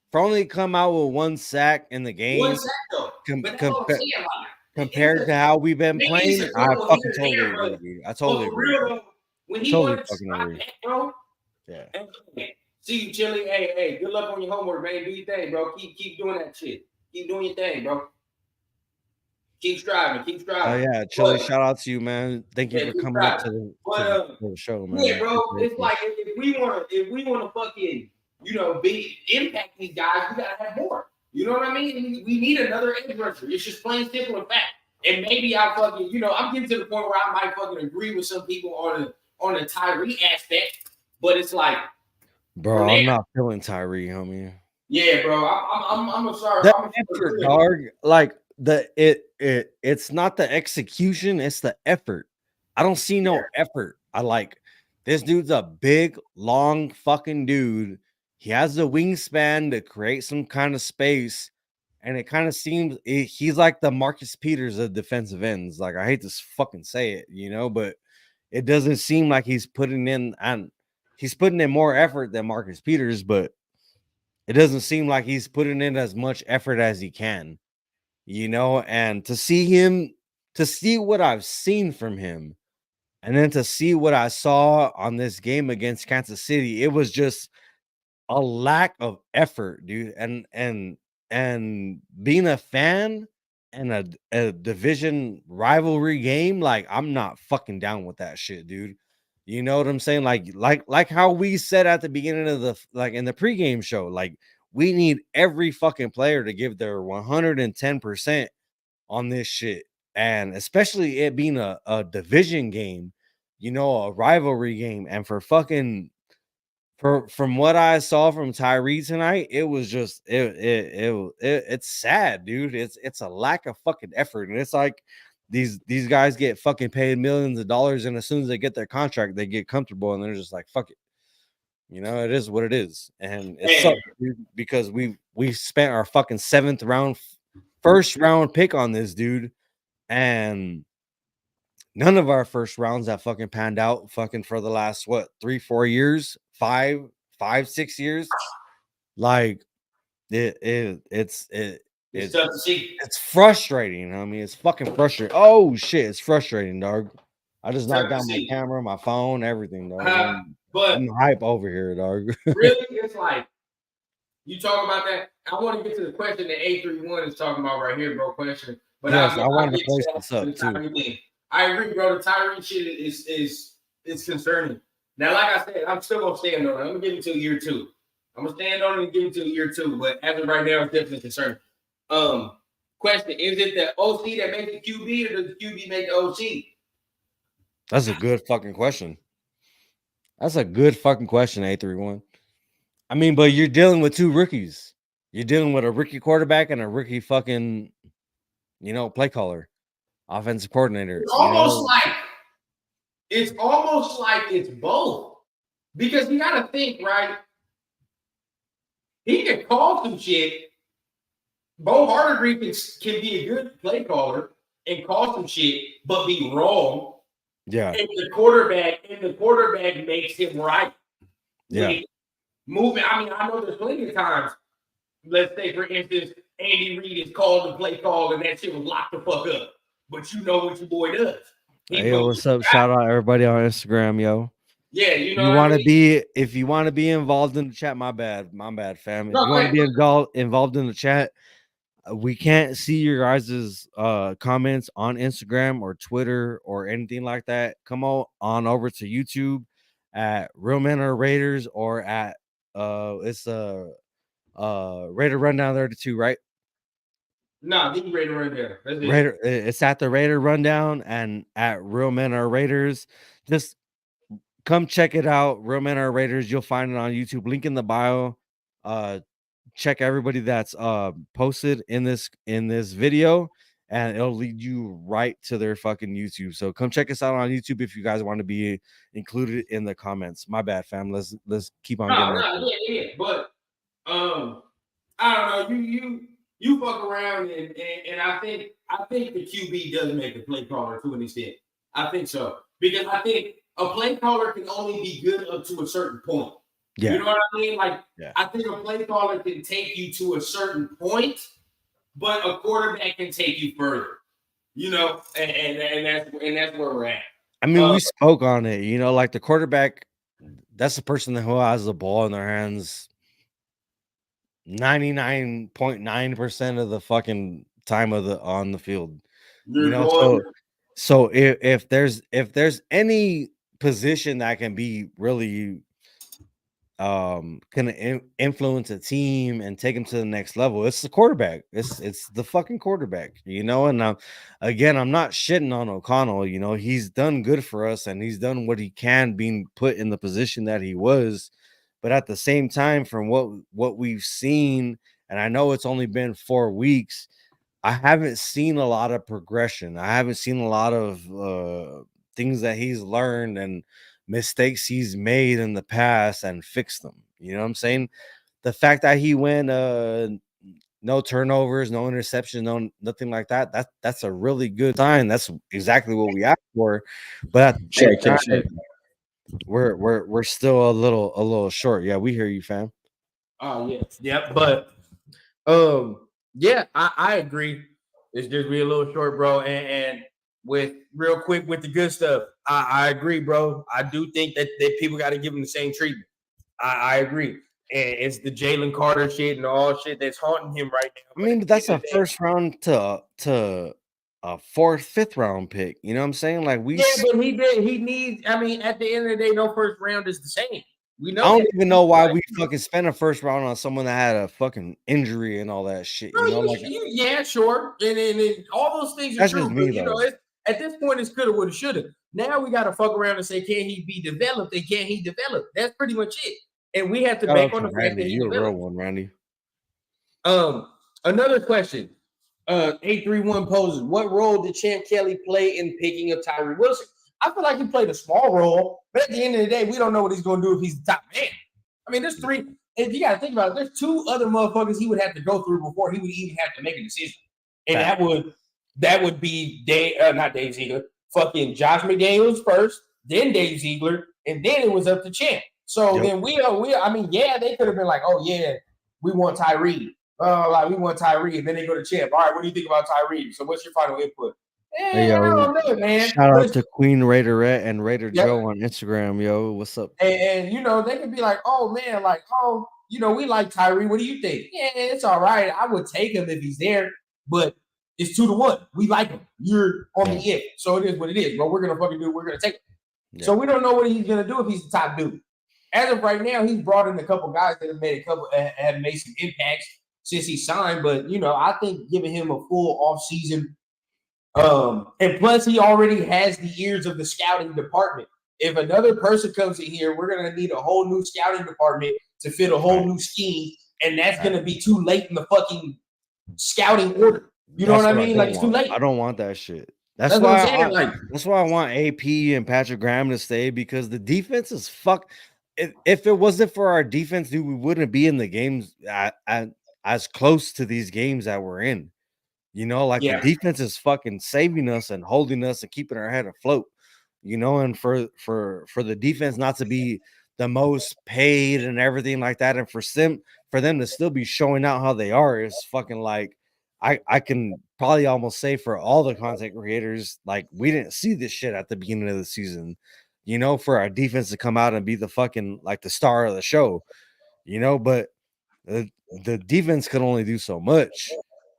for only come out with 1 sack in the game. 1 sack though. Compared to how we've been playing, I fucking totally agree. I totally agree. When he wanted to stop that, bro. Yeah. See you, Chili. Hey, good luck on your homework, man. Do your thing, bro. Keep doing that shit. Keep doing your thing, bro. Keep striving. Oh yeah, Chili, shout out to you, man. Thank you for coming up to the show, man. Yeah, bro. It's like if we wanna fucking, impact these guys, we gotta have more. You know what I mean? We need another edge rusher. It's just plain simple and fact. And maybe I fucking, I'm getting to the point where I might fucking agree with some people on the Tyree aspect, but it's like, bro, I'm not feeling Tyree, homie. Yeah, bro. I'm sorry. That effort, dog. Like it's not the execution, it's the effort. I don't see no effort. I like this dude's a big, long fucking dude. He has the wingspan to create some kind of space, and it kind of seems he's like the Marcus Peters of defensive ends. Like, I hate to fucking say it, but it doesn't seem like he's putting in more effort than Marcus Peters, but it doesn't seem like he's putting in as much effort as he can, and to see what I've seen from him, and then to see what I saw on this game against Kansas City, it was just a lack of effort, dude. And being a fan and a division rivalry game, like, I'm not fucking down with that shit, dude. You know what I'm saying? Like how we said at the beginning of in the pregame show, like, we need every fucking player to give their 110% on this shit. And especially it being a division game, you know, a rivalry game. And for fucking from what I saw from Tyree tonight, it was just it's sad, dude. It's a lack of fucking effort. And it's like these guys get fucking paid millions of dollars, and as soon as they get their contract, they get comfortable and they're just like, fuck it. You know, it is what it is. And it sucks, dude, because we spent our fucking first round pick on this dude, and none of our first rounds have fucking panned out fucking for the last 3-4 years, 5-6 years. Like it's tough to see. It's frustrating. I mean, it's fucking frustrating. Oh shit, it's frustrating, dog. I just knocked down my camera, my phone, everything, dog. But I'm hype over here, dog. Really, it's like you talk about that. I want to get to the question that 831 is talking about right here, bro. Question, but yes, I wanted to place this up too. I agree, bro. The Tyree shit is concerning. Now, like I said, I'm still gonna stand on it. I'm gonna give it till year 2. I'm gonna stand on it and give it till year 2. But as of right now, it's definitely concerning. Question: is it the OC that makes the QB, or does the QB make the OC? That's a good fucking question. That's a good fucking question, 831. I mean, but you're dealing with 2 rookies. You're dealing with a rookie quarterback and a rookie fucking, you know, play caller, offensive coordinator. It's almost like it's both. Because you gotta think, right? He can call some shit. Bo Hardegree can be a good play caller and call some shit, but be wrong. Yeah. And the quarterback makes him right. Yeah. Moving. I mean, I know there's plenty of times. Let's say, for instance, Andy Reid is called the play call, and that shit was locked the fuck up. But you know what your boy does. Hey, yo, what's up? Shout out everybody on Instagram, yo. Yeah, you know. If you want to be involved in the chat, my bad, fam. If you want to be involved in the chat, we can't see your guys' comments on Instagram or Twitter or anything like that. Come on over to YouTube at Real Men or Raiders, or at it's Raider Rundown 32, right? No, the Raider Rundown. That's it. Raider, it's at the Raider Rundown and at Real Men or Raiders. Just come check it out. Real Men or Raiders. You'll find it on YouTube. Link in the bio. Check everybody that's posted in this video, and it'll lead you right to their fucking YouTube. So come check us out on YouTube if you guys want to be included in the comments. My bad, fam. Let's keep on getting yeah. But I don't know. You fuck around and I think the QB does make a play caller to an extent. I think so, because I think a play caller can only be good up to a certain point. Yeah. You know what I mean? Like, yeah. I think a play caller can take you to a certain point, but a quarterback can take you further. You know, and that's where we're at. I mean, we spoke on it. You know, like the quarterback, that's the person who has the ball in their hands 99.9% of the fucking time on the field. You know, so if there's any position that can be really can influence a team and take them to the next level, it's the quarterback. It's the fucking quarterback, you know. And again, I'm not shitting on O'Connell. You know, he's done good for us and he's done what he can being put in the position that he was. But at the same time, from what we've seen, and I know it's only been 4 weeks, I haven't seen a lot of progression. I haven't seen a lot of things that he's learned and mistakes he's made in the past and fixed them. You know what I'm saying? The fact that he went no turnovers, no interceptions, nothing like that, that's a really good sign. That's exactly what we asked for. But check. We're still a little short. Yeah, we hear you, fam. Oh yeah. But yeah, I agree. It's just be a little short, bro. And with real quick with the good stuff, I agree, bro. I do think that people got to give him the same treatment. I agree. And it's the Jalen Carter shit and all shit that's haunting him right now. I mean, that's a first round to a 4th, 5th round pick. You know what I'm saying? Like but he needs. I mean, at the end of the day, no first round is the same. We know I don't that. even know why we fucking spent a first round on someone that had a fucking injury and all that shit. You know, like yeah, sure, and all those things are that's true. just me But though. At this point, it's coulda, woulda, shoulda. Now we got to fuck around and say, can he be developed? And can he develop? That's pretty much it. And we have to Shout bank out on to the fact Randy. that he You're a real developed. one, Randy. Another question. 831 poses. What role did Champ Kelly play in picking up Tyree Wilson? I feel like he played a small role, but at the end of the day, we don't know what he's going to do if he's the top man. I mean, there's three. If you got to think about it, there's two other motherfuckers he would have to go through before he would even have to make a decision, and that would be not Dave Ziegler, fucking Josh McDaniels first, then Dave Ziegler, and then it was up to Champ. So then I mean, yeah, they could have been like, oh yeah, we want Tyree. Like we want Tyree, and then they go to Champ. All right, what do you think about Tyree? So what's your final input? Hey, I don't know, man. Shout out to Queen Raiderette and Raider Yep. Joe on Instagram, yo. What's up? And you know, they could be like, oh man, like, oh, you know, we like Tyree. What do you think? Yeah, it's all right. I would take him if he's there, but it's 2-1. We like him. You're on the if. So it is what it is, bro. We're gonna fucking do. We're gonna take him. Yeah. So we don't know what he's gonna do if he's the top dude. As of right now, he's brought in a couple guys that have made some impacts since he signed. But you know, I think giving him a full off season, and plus he already has the ears of the scouting department. If another person comes in here, we're gonna need a whole new scouting department to fit a whole new scheme, and that's gonna be too late in the fucking scouting order. You know what I mean? Like it's too late. I don't want that shit. That's why I want AP and Patrick Graham to stay, because the defense is fuck. If it wasn't for our defense, dude, we wouldn't be in the games as close to these games that we're in. You know, like the defense is fucking saving us and holding us and keeping our head afloat. You know, and for the defense not to be the most paid and everything like that, and for them to still be showing out how they are is fucking like I can probably almost say for all the content creators, like we didn't see this shit at the beginning of the season. You know, for our defense to come out and be the fucking like the star of the show. You know, but the defense could only do so much.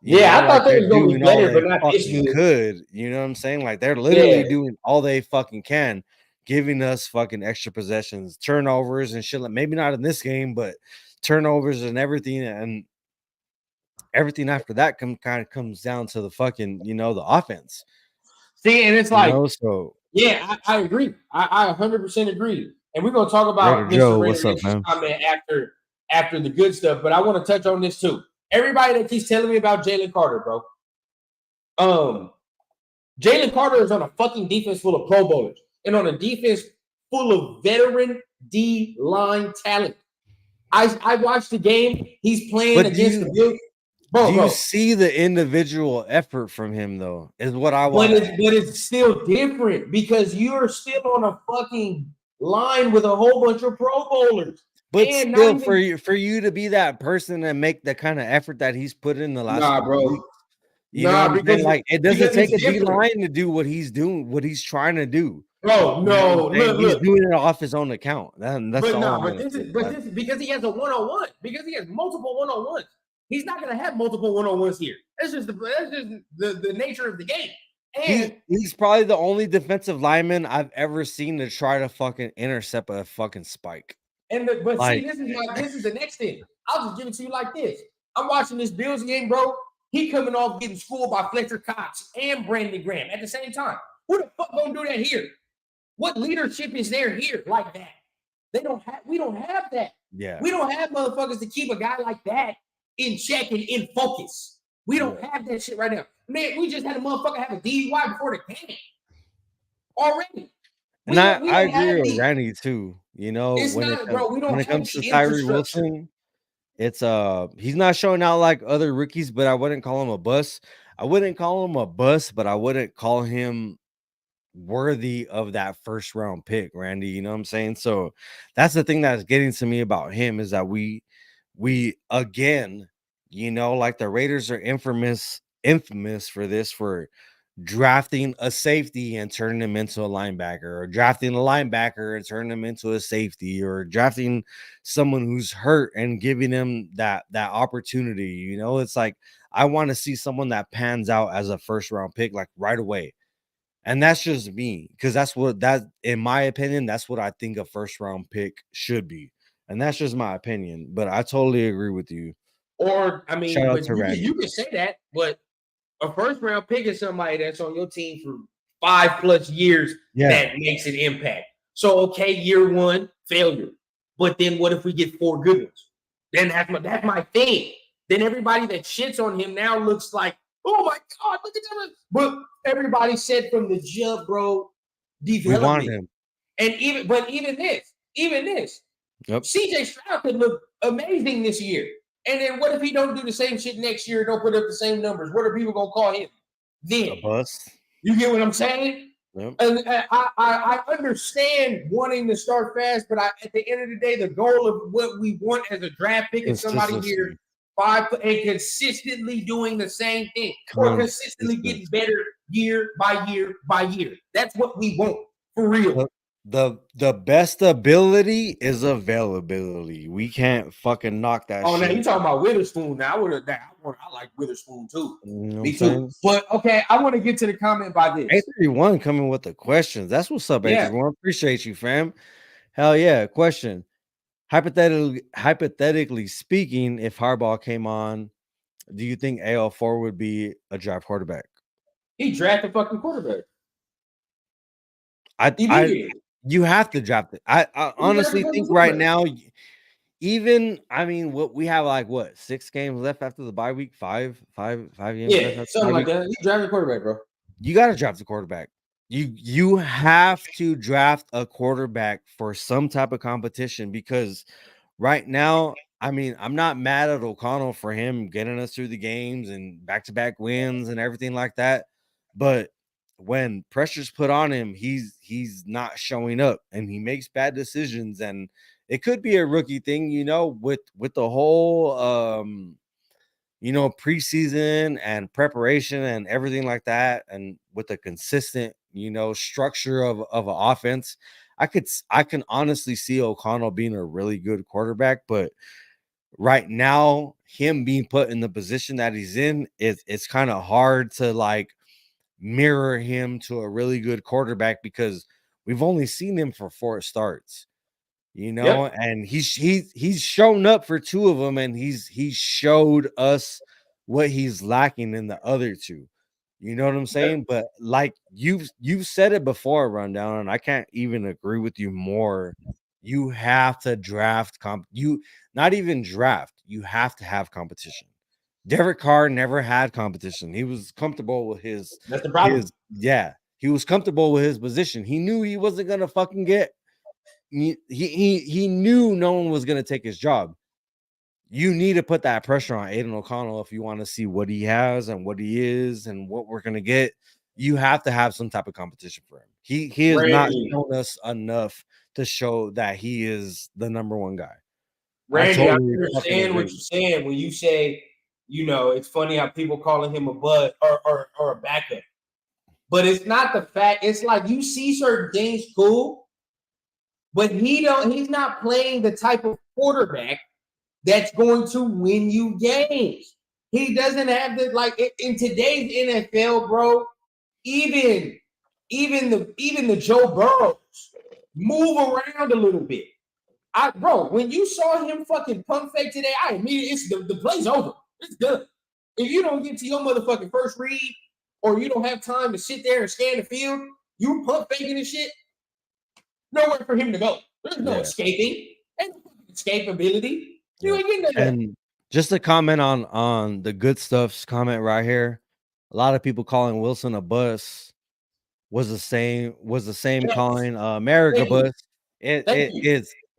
I thought they was going to be better, but not this good. Could, you know what I'm saying? Like they're literally doing all they fucking can, giving us fucking extra possessions, turnovers and shit. Like maybe not in this game, but turnovers and everything after that kind of comes down to the fucking, you know, the offense. See, and it's like, I agree. I 100% agree. And we're gonna talk about Mr. Joe, what's up, man? Comment after the good stuff, but I want to touch on this too. Everybody that keeps telling me about Jalen Carter, bro. Jalen Carter is on a fucking defense full of Pro Bowlers and on a defense full of veteran D-line talent. I watched the game. He's playing against the Bills. Do you see the individual effort from him, though? Is what I want. But it's still different because you're still on a fucking line with a whole bunch of Pro Bowlers. But still, for you to be that person and make the kind of effort that he's put in the last weeks, because like it doesn't take a D line to do what he's doing, what he's trying to do. Bro, no, he's doing it off his own account. That's all. But this is because he has a one-on-one. Because he has multiple one-on-ones. He's not going to have multiple one-on-ones here. That's just the nature of the game. And he's probably the only defensive lineman I've ever seen to try to fucking intercept a fucking spike. See, this is the next thing. I'll just give it to you like this. I'm watching this Bills game, bro. He coming off getting schooled by Fletcher Cox and Brandon Graham at the same time. Who the fuck gonna do that here? What leadership is there here like that? We don't have that. Yeah. We don't have motherfuckers to keep a guy like that in check and in focus. We don't have that shit right now. Man, we just had a motherfucker have a DUI before the game already. And I agree with Randy too. You know, when it comes to Tyree Wilson, it's he's not showing out like other rookies, but I wouldn't call him a bust. I wouldn't call him a bust, but I wouldn't call him worthy of that first round pick, Randy. You know what I'm saying? So that's the thing that's getting to me about him is that we again, you know, like the Raiders are infamous for this, for drafting a safety and turning him into a linebacker, or drafting a linebacker and turning him into a safety, or drafting someone who's hurt and giving him that opportunity. You know, it's like I want to see someone that pans out as a first round pick like right away. And that's just me, because in my opinion, that's what I think a first round pick should be. And that's just my opinion. But I totally agree with you. Or I mean, Shout out but to Randy. you can say that, but a first round pick is somebody that's on your team for 5+ years that makes an impact. So okay, year one, failure. But then what if we get 4 good ones? Then that's my thing. Then everybody that shits on him now looks like, oh my God, look at that. But everybody said from the jump, bro, development. We wanted him. And even this, Yep. CJ Stroud could look amazing this year. And then what if he don't do the same shit next year, don't put up the same numbers? What are people gonna call him? Then A bust. You get what I'm saying? Yep. And I understand wanting to start fast, but at the end of the day, the goal of what we want as a draft pick is somebody here 5 and consistently doing the same thing, or consistently getting better year by year by year. That's what we want for real. The best ability is availability. We can't fucking knock that shit. Now you talking about Witherspoon. Now I like Witherspoon too. You know Me too. But okay, I want to get to the comment by this. A31 coming with the questions. That's what's up, A31. Appreciate you, fam. Hell yeah. Question. Hypothetically speaking, if Harbaugh came on, do you think AL4 would be a draft quarterback? He drafted fucking quarterback. You have to draft it. I honestly think right now, what we have, like, 6 games left after the bye week, five games left after something like that. You draft a quarterback, bro. You got to draft a quarterback. You have to draft a quarterback for some type of competition, because right now, I'm not mad at O'Connell for him getting us through the games and back-to-back wins and everything like that, but when pressure's put on him, he's not showing up and he makes bad decisions. And it could be a rookie thing, with the whole preseason and preparation and everything like that, and with the consistent structure of an offense. I can honestly see O'Connell being a really good quarterback, but right now, him being put in the position that he's in, it's kind of hard to mirror him to a really good quarterback, because we've only seen him for 4 starts, and he's shown up for 2 of them, and he's showed us what he's lacking in the other 2. You know what I'm saying? But like you've said it before, Rundown, and I can't even agree with you more. You have to draft you have to have competition. Derek Carr never had competition. He was comfortable with his. That's the problem. He was comfortable with his position. He knew he wasn't gonna fucking get. He knew no one was gonna take his job. You need to put that pressure on Aiden O'Connell if you want to see what he has and what he is and what we're gonna get. You have to have some type of competition for him. He has not shown us enough to show that he is the number 1 guy. Randy, I understand what you're saying when you say, it's funny how people calling him a bud or a backup. But it's not the fact. It's like you see certain things cool, but he's not playing the type of quarterback that's going to win you games. He doesn't have in today's NFL, bro. Even the Joe Burrows move around a little bit. When you saw him fucking pump fake today, I immediately the play's over. It's done. If you don't get to your motherfucking first read, or you don't have time to sit there and scan the field, you pump faking and shit. Nowhere for him to go. There's no escaping. There's no escapability. You ain't getting that. And just to comment on the good stuff's comment right here, a lot of people calling Wilson a bust was the same calling Merrick a bust.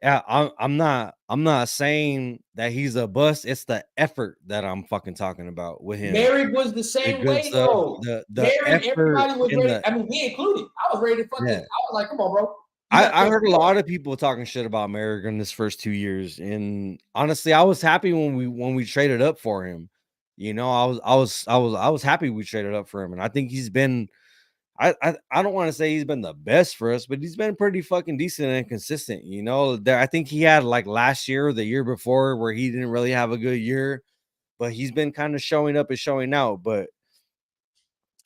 I'm not saying that he's a bust. It's the effort that I'm fucking talking about with him. Merrick was the same way, bro. The effort, everybody was ready. Me included. I was ready to fucking. I was like, come on, bro. I heard a lot of people talking shit about Merrick in his first 2 years, and honestly, I was happy when we traded up for him. I was happy we traded up for him, and I think he's been. I don't want to say he's been the best for us, but he's been pretty fucking decent and consistent. I think he had last year or the year before where he didn't really have a good year, but he's been kind of showing up and showing out. But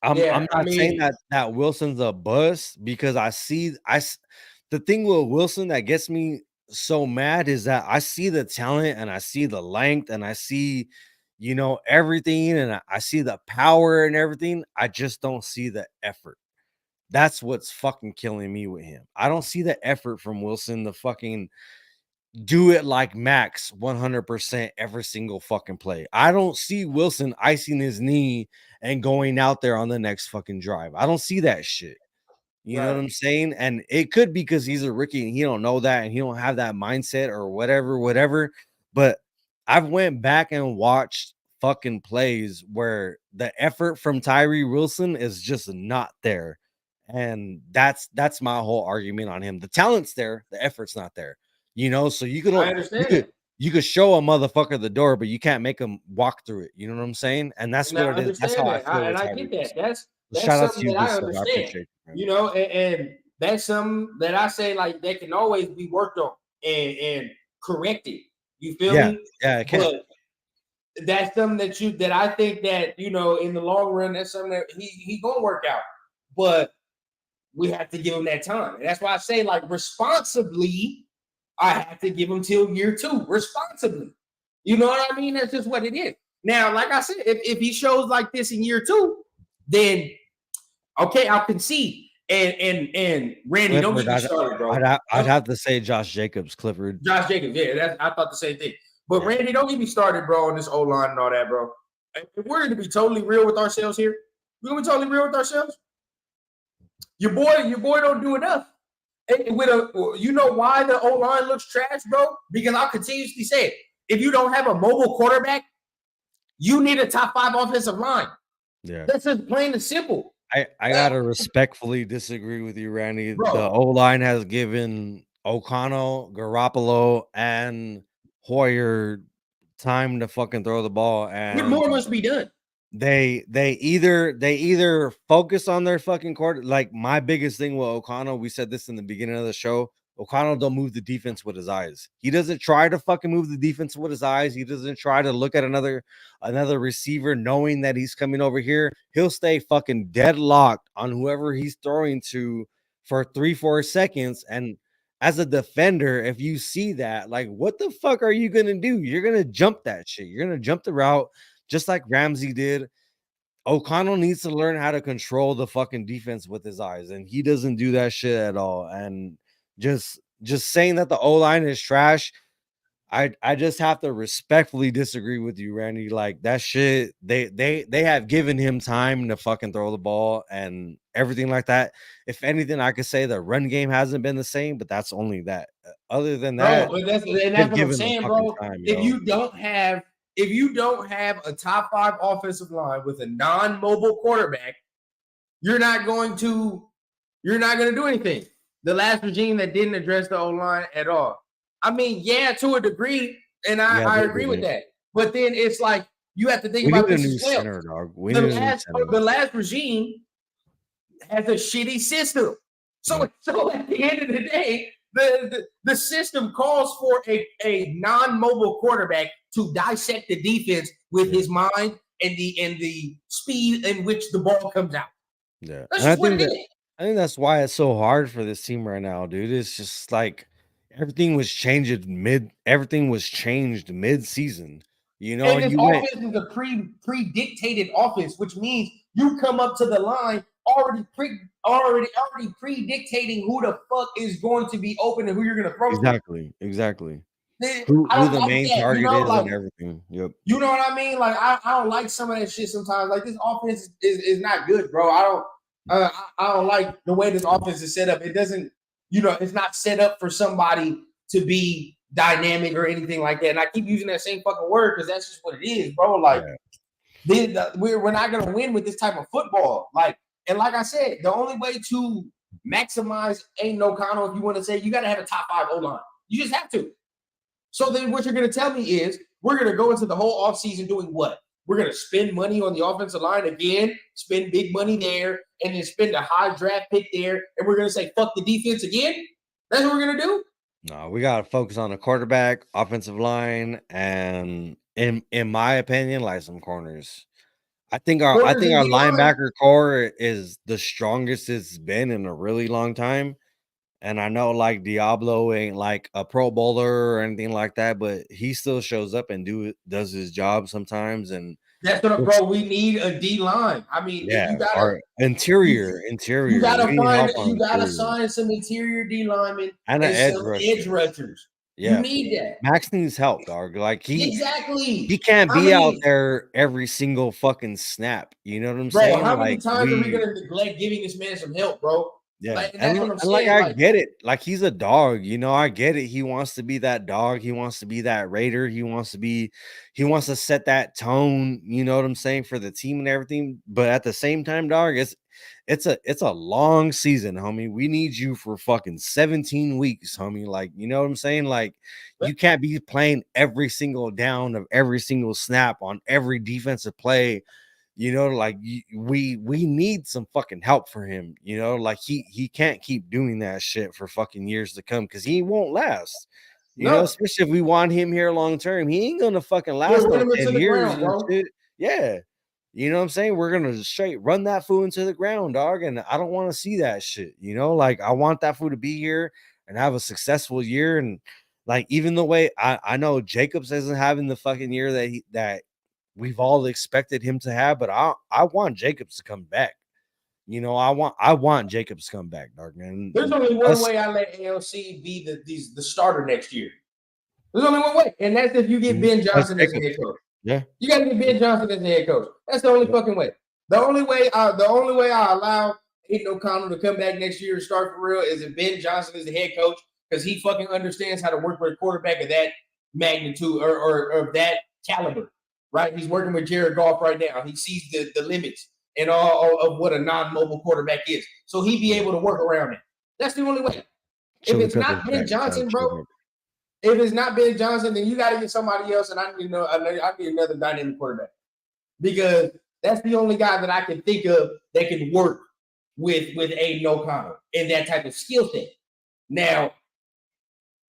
I'm not saying that Wilson's a bust because the thing with Wilson that gets me so mad is that I see the talent and I see the length and I see, everything, and I see the power and everything. I just don't see the effort. That's what's fucking killing me with him. I don't see the effort from Wilson to fucking do it like Max 100% every single fucking play. I don't see Wilson icing his knee and going out there on the next fucking drive. I don't see that shit. You know what I'm saying? And it could be because he's a rookie and he don't know that and he don't have that mindset or whatever. But I've went back and watched fucking plays where the effort from Tyree Wilson is just not there. And that's my whole argument on him. The talent's there, the effort's not there. So you could show a motherfucker the door, but you can't make him walk through it. You know what I'm saying? And that's what it is. That's how I feel. And I get that. That's shout out to something you, that I understand. And that's something that I say like that can always be worked on and corrected. You feel me? Yeah, it can. But that's something that I think that in the long run, that's something that he gonna work out. But we have to give him that time. And that's why I say, like, responsibly, I have to give him till year 2. Responsibly. You know what I mean? That's just what it is. Now, like I said, if he shows like this in year 2, then okay, I'll concede. And Randy, don't get me started, bro. I'd have to say Josh Jacobs, Clifford. Josh Jacobs, yeah, I thought the same thing. But Randy, don't get me started, bro, on this O-line and all that, bro. If we're going to be totally real with ourselves here, we're going to be totally real with ourselves. Your boy don't do enough. You know why the O-line looks trash, bro? Because I'll continuously say it. If you don't have a mobile quarterback, you need a top 5 offensive line. Yeah. That's just plain and simple. I gotta respectfully disagree with you, Randy. Bro. The O-line has given O'Connell, Garoppolo, and Hoyer time to fucking throw the ball. And what more must be done? They either focus on their fucking quarter. Like my biggest thing with O'Connell, we said this in the beginning of the show. O'Connell don't move the defense with his eyes. He doesn't try to fucking move the defense with his eyes. He doesn't try to look at another receiver knowing that he's coming over here. He'll stay fucking deadlocked on whoever he's throwing to for 3-4 seconds. And as a defender, if you see that, like, what the fuck are you gonna do? You're gonna jump that shit. You're gonna jump the route just like Ramsey did. O'Connell needs to learn how to control the fucking defense with his eyes, and he doesn't do that shit at all. And just saying that the O-line is trash, I just have to respectfully disagree with you, Randy. Like that shit, they have given him time to fucking throw the ball and everything like that. If anything, I could say the run game hasn't been the same, but that's only that. Other than that, bro, that's what I'm saying, bro. If you don't have a top 5 offensive line with a non-mobile quarterback, you're not going to do anything. The last regime that didn't address the O-line at all. I mean, yeah, to a degree, and I agree with that. But then it's like you have to think about this as well. Center, dog. The last regime has a shitty system. So at the end of the day, the system calls for a non-mobile quarterback to dissect the defense with his mind and the speed in which the ball comes out. Yeah, that's just what it is. I think that's why it's so hard for this team right now, dude. It's just like everything was changed mid-season. You know, and this offense is a pre-dictated offense, which means you come up to the line already pre-dictating who the fuck is going to be open and who you're going to throw. Exactly. Who the main target is and everything. Yep. You know what I mean? Like I don't like some of that shit sometimes. Like this offense is not good, bro. I don't like the way this offense is set up. It doesn't, it's not set up for somebody to be dynamic or anything like that. And I keep using that same fucking word because that's just what it is, bro. Like we're not gonna win with this type of football. Like I said, the only way to maximize Aiden O'Connell, if you want to say, you got to have a top 5 O-line. You just have to. So then what you're going to tell me is we're going to go into the whole offseason doing what? We're going to spend money on the offensive line again, spend big money there, and then spend a high draft pick there, and we're going to say, fuck the defense again? That's what we're going to do? No, we got to focus on the quarterback, offensive line, and in my opinion, like some corners. I think our Corners and D-line. linebacker core is the strongest it's been in a really long time. And I know like Diablo ain't like a Pro Bowler or anything like that, but he still shows up and does his job sometimes. And That's what, bro. We need a D line. I mean, yeah, you gotta our interior. You gotta We need find. help on You gotta interior sign some interior D linemen and an and edge some rusher. edge rushers. Yeah, You need that. Max needs help, dog. Like he Exactly. can't I be out mean, there every single fucking snap. You know what I'm bro, saying? how many Like times are we gonna neglect giving this man some help, bro? yeah, Like, and that's what I'm and like saying. I Like, get it. Like he's a dog, you know. I get it. He wants to be that dog. He wants to be that Raider. He wants to set that tone. You know what I'm saying, for the team and everything. But at the same time, dog, it's a long season, homie. We need you for fucking 17 weeks, homie. Like, you know what I'm saying? Like, you can't be playing every single down of every single snap on every defensive play. You know, like we need some fucking help for him. You know, like he can't keep doing that shit for fucking years to come because he won't last. You know, no, especially if we want him here long term, he ain't gonna fucking we'll last run no him into 10 the years ground, and bro. shit. Yeah. You know what I'm saying? We're gonna straight run that fool into the ground, dog. And I don't want to see that shit. You know, like I want that fool to be here and have a successful year. And like even the way I know Jacobs isn't having the fucking year that we've all expected him to have, but I want Jacobs to come back. You know, I want Jacobs to come back, dog. And There's only one us, way I let ALC be the starter next year. There's only one way, and that's if you get Ben us Johnson as a Jacobs. head coach. Yeah. You got to get Ben Johnson as the head coach. That's the only fucking way. The only way I allow Aiden O'Connell to come back next year and start for real is if Ben Johnson is the head coach, because he fucking understands how to work with a quarterback of that magnitude or that caliber, right? He's working with Jared Goff right now. He sees the limits and all of what a non-mobile quarterback is. So he'd be able to work around it. That's the only way. If it's not Ben Johnson, bro, if it's not Ben Johnson, then you got to get somebody else, and I need another dynamic quarterback because that's the only guy that I can think of that can work with Aiden O'Connell and that type of skill set. Now,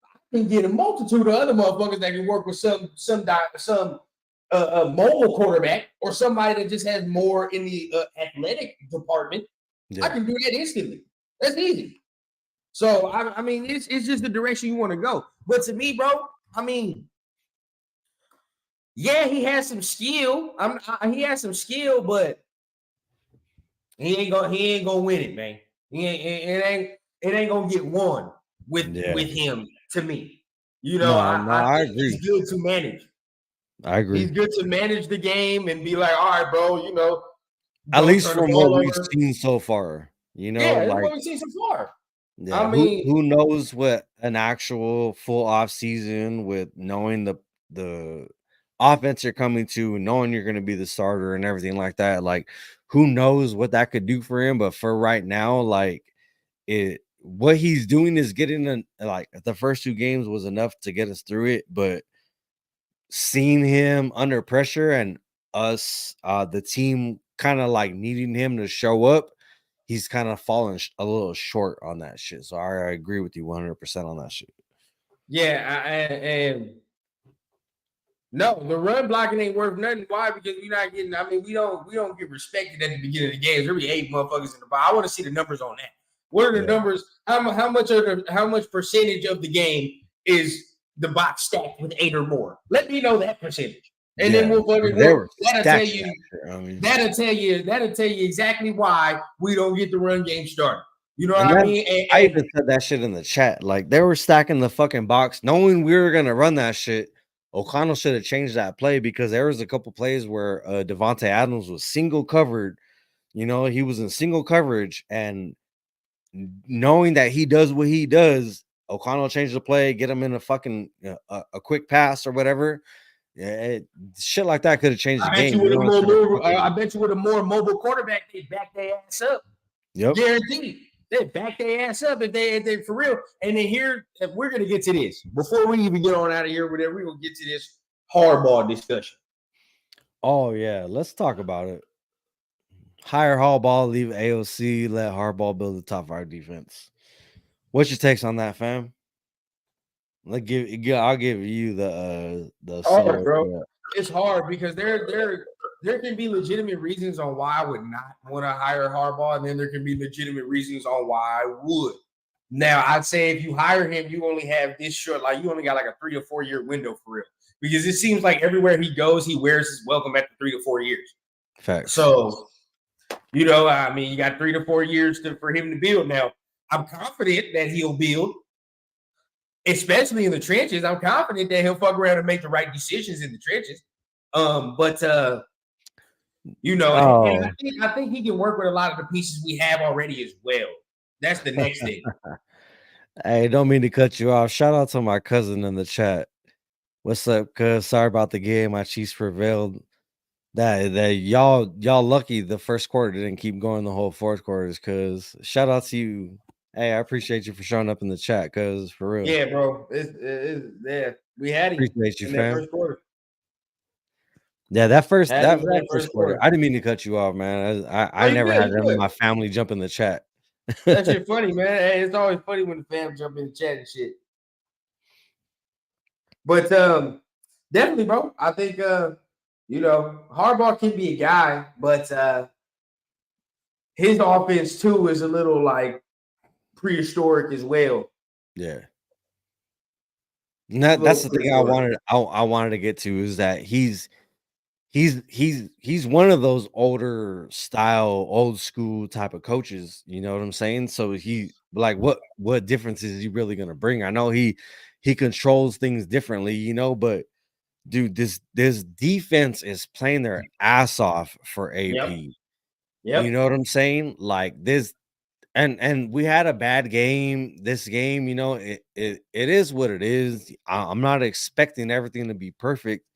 I can get a multitude of other motherfuckers that can work with some mobile quarterback or somebody that just has more in the athletic department. Yeah. I can do that instantly. That's easy. So I mean, it's just the direction you want to go. But to me, bro, I mean, yeah, he has some skill. He has some skill, but he ain't gonna win it, man. It ain't gonna get won with him. To me, you know, I think agree. he's good to manage. I agree. He's good to manage the game and be like, all right, bro, you know, at least from what we've seen so far. You know, yeah, like what we've seen so far. Yeah, I mean, who knows what an actual full off season with knowing the offense you're coming to, knowing you're going to be the starter and everything like that. Like, who knows what that could do for him? But for right now, like what he's doing is getting like the first 2 games was enough to get us through it. But seeing him under pressure and us, the team kind of like needing him to show up, he's kind of fallen a little short on that shit. So I agree with you 100% on that shit. Yeah, and no, the run blocking ain't worth nothing. Why? Because we're not getting. I mean, we don't get respected at the beginning of the games. There'll be 8 motherfuckers in the box. I want to see the numbers on that. What are the numbers? How much percentage of the game is the box stacked with 8 or more? Let me know that percentage, and then that'll tell you exactly why we don't get the run game started. You know what I mean? I even said that shit in the chat. Like they were stacking the fucking box, knowing we were gonna run that shit. O'Connell should have changed that play because there was a couple plays where Devontae Adams was single covered. You know, he was in single coverage, and knowing that he does what he does, O'Connell changed the play, get him in a fucking a quick pass or whatever. Yeah, shit like that could have changed the game. I bet you with a more mobile quarterback, they back their ass up. Yep, guaranteed. They back their ass up if they for real. And then here, if we're gonna get to this before we even get on out of here, whatever, we're gonna get to this hardball discussion. Oh yeah, let's talk about it. Hire Harbaugh, leave AOC, let Harbaugh build the top 5 defense. What's your takes on that, fam? I'll give you the hard, bro. It's hard because they're there can be legitimate reasons on why I would not want to hire Harbaugh, and then there can be legitimate reasons on why I would. Now, I'd say if you hire him, you only have this short, like you only got like a 3 or 4 year window for real, because it seems like everywhere he goes, he wears his welcome after 3 to 4 years. Facts. So, I mean, you got 3 to 4 years for him to build. Now, I'm confident that he'll build, especially in the trenches. I'm confident that he'll fuck around and make the right decisions in the trenches. And I think he can work with a lot of the pieces we have already as well. That's the next thing. Hey, don't mean to cut you off. Shout out to my cousin in the chat. What's up, cuz? Sorry about the game. My Chiefs prevailed. That y'all lucky the first quarter didn't keep going the whole fourth quarters, cuz shout out to you. Hey, I appreciate you for showing up in the chat, cuz for real. Yeah, bro. We had him. Appreciate you, in fam. That first quarter. Yeah, that first quarter. I didn't mean to cut you off, man. I never had my family jump in the chat. That shit funny, man. Hey, it's always funny when the fam jump in the chat and shit. But definitely, bro. I think Harbaugh can be a guy, but his offense too is a little like prehistoric as well. Yeah. And that's the thing I wanted to get to is that he's one of those old school type of coaches, you know what I'm saying? So he like what difference is he really gonna bring? I know he controls things differently, but dude, this defense is playing their ass off for AP. Yep. You know what I'm saying? Like this, and we had a bad game. This game, it is what it is. I'm not expecting everything to be perfect.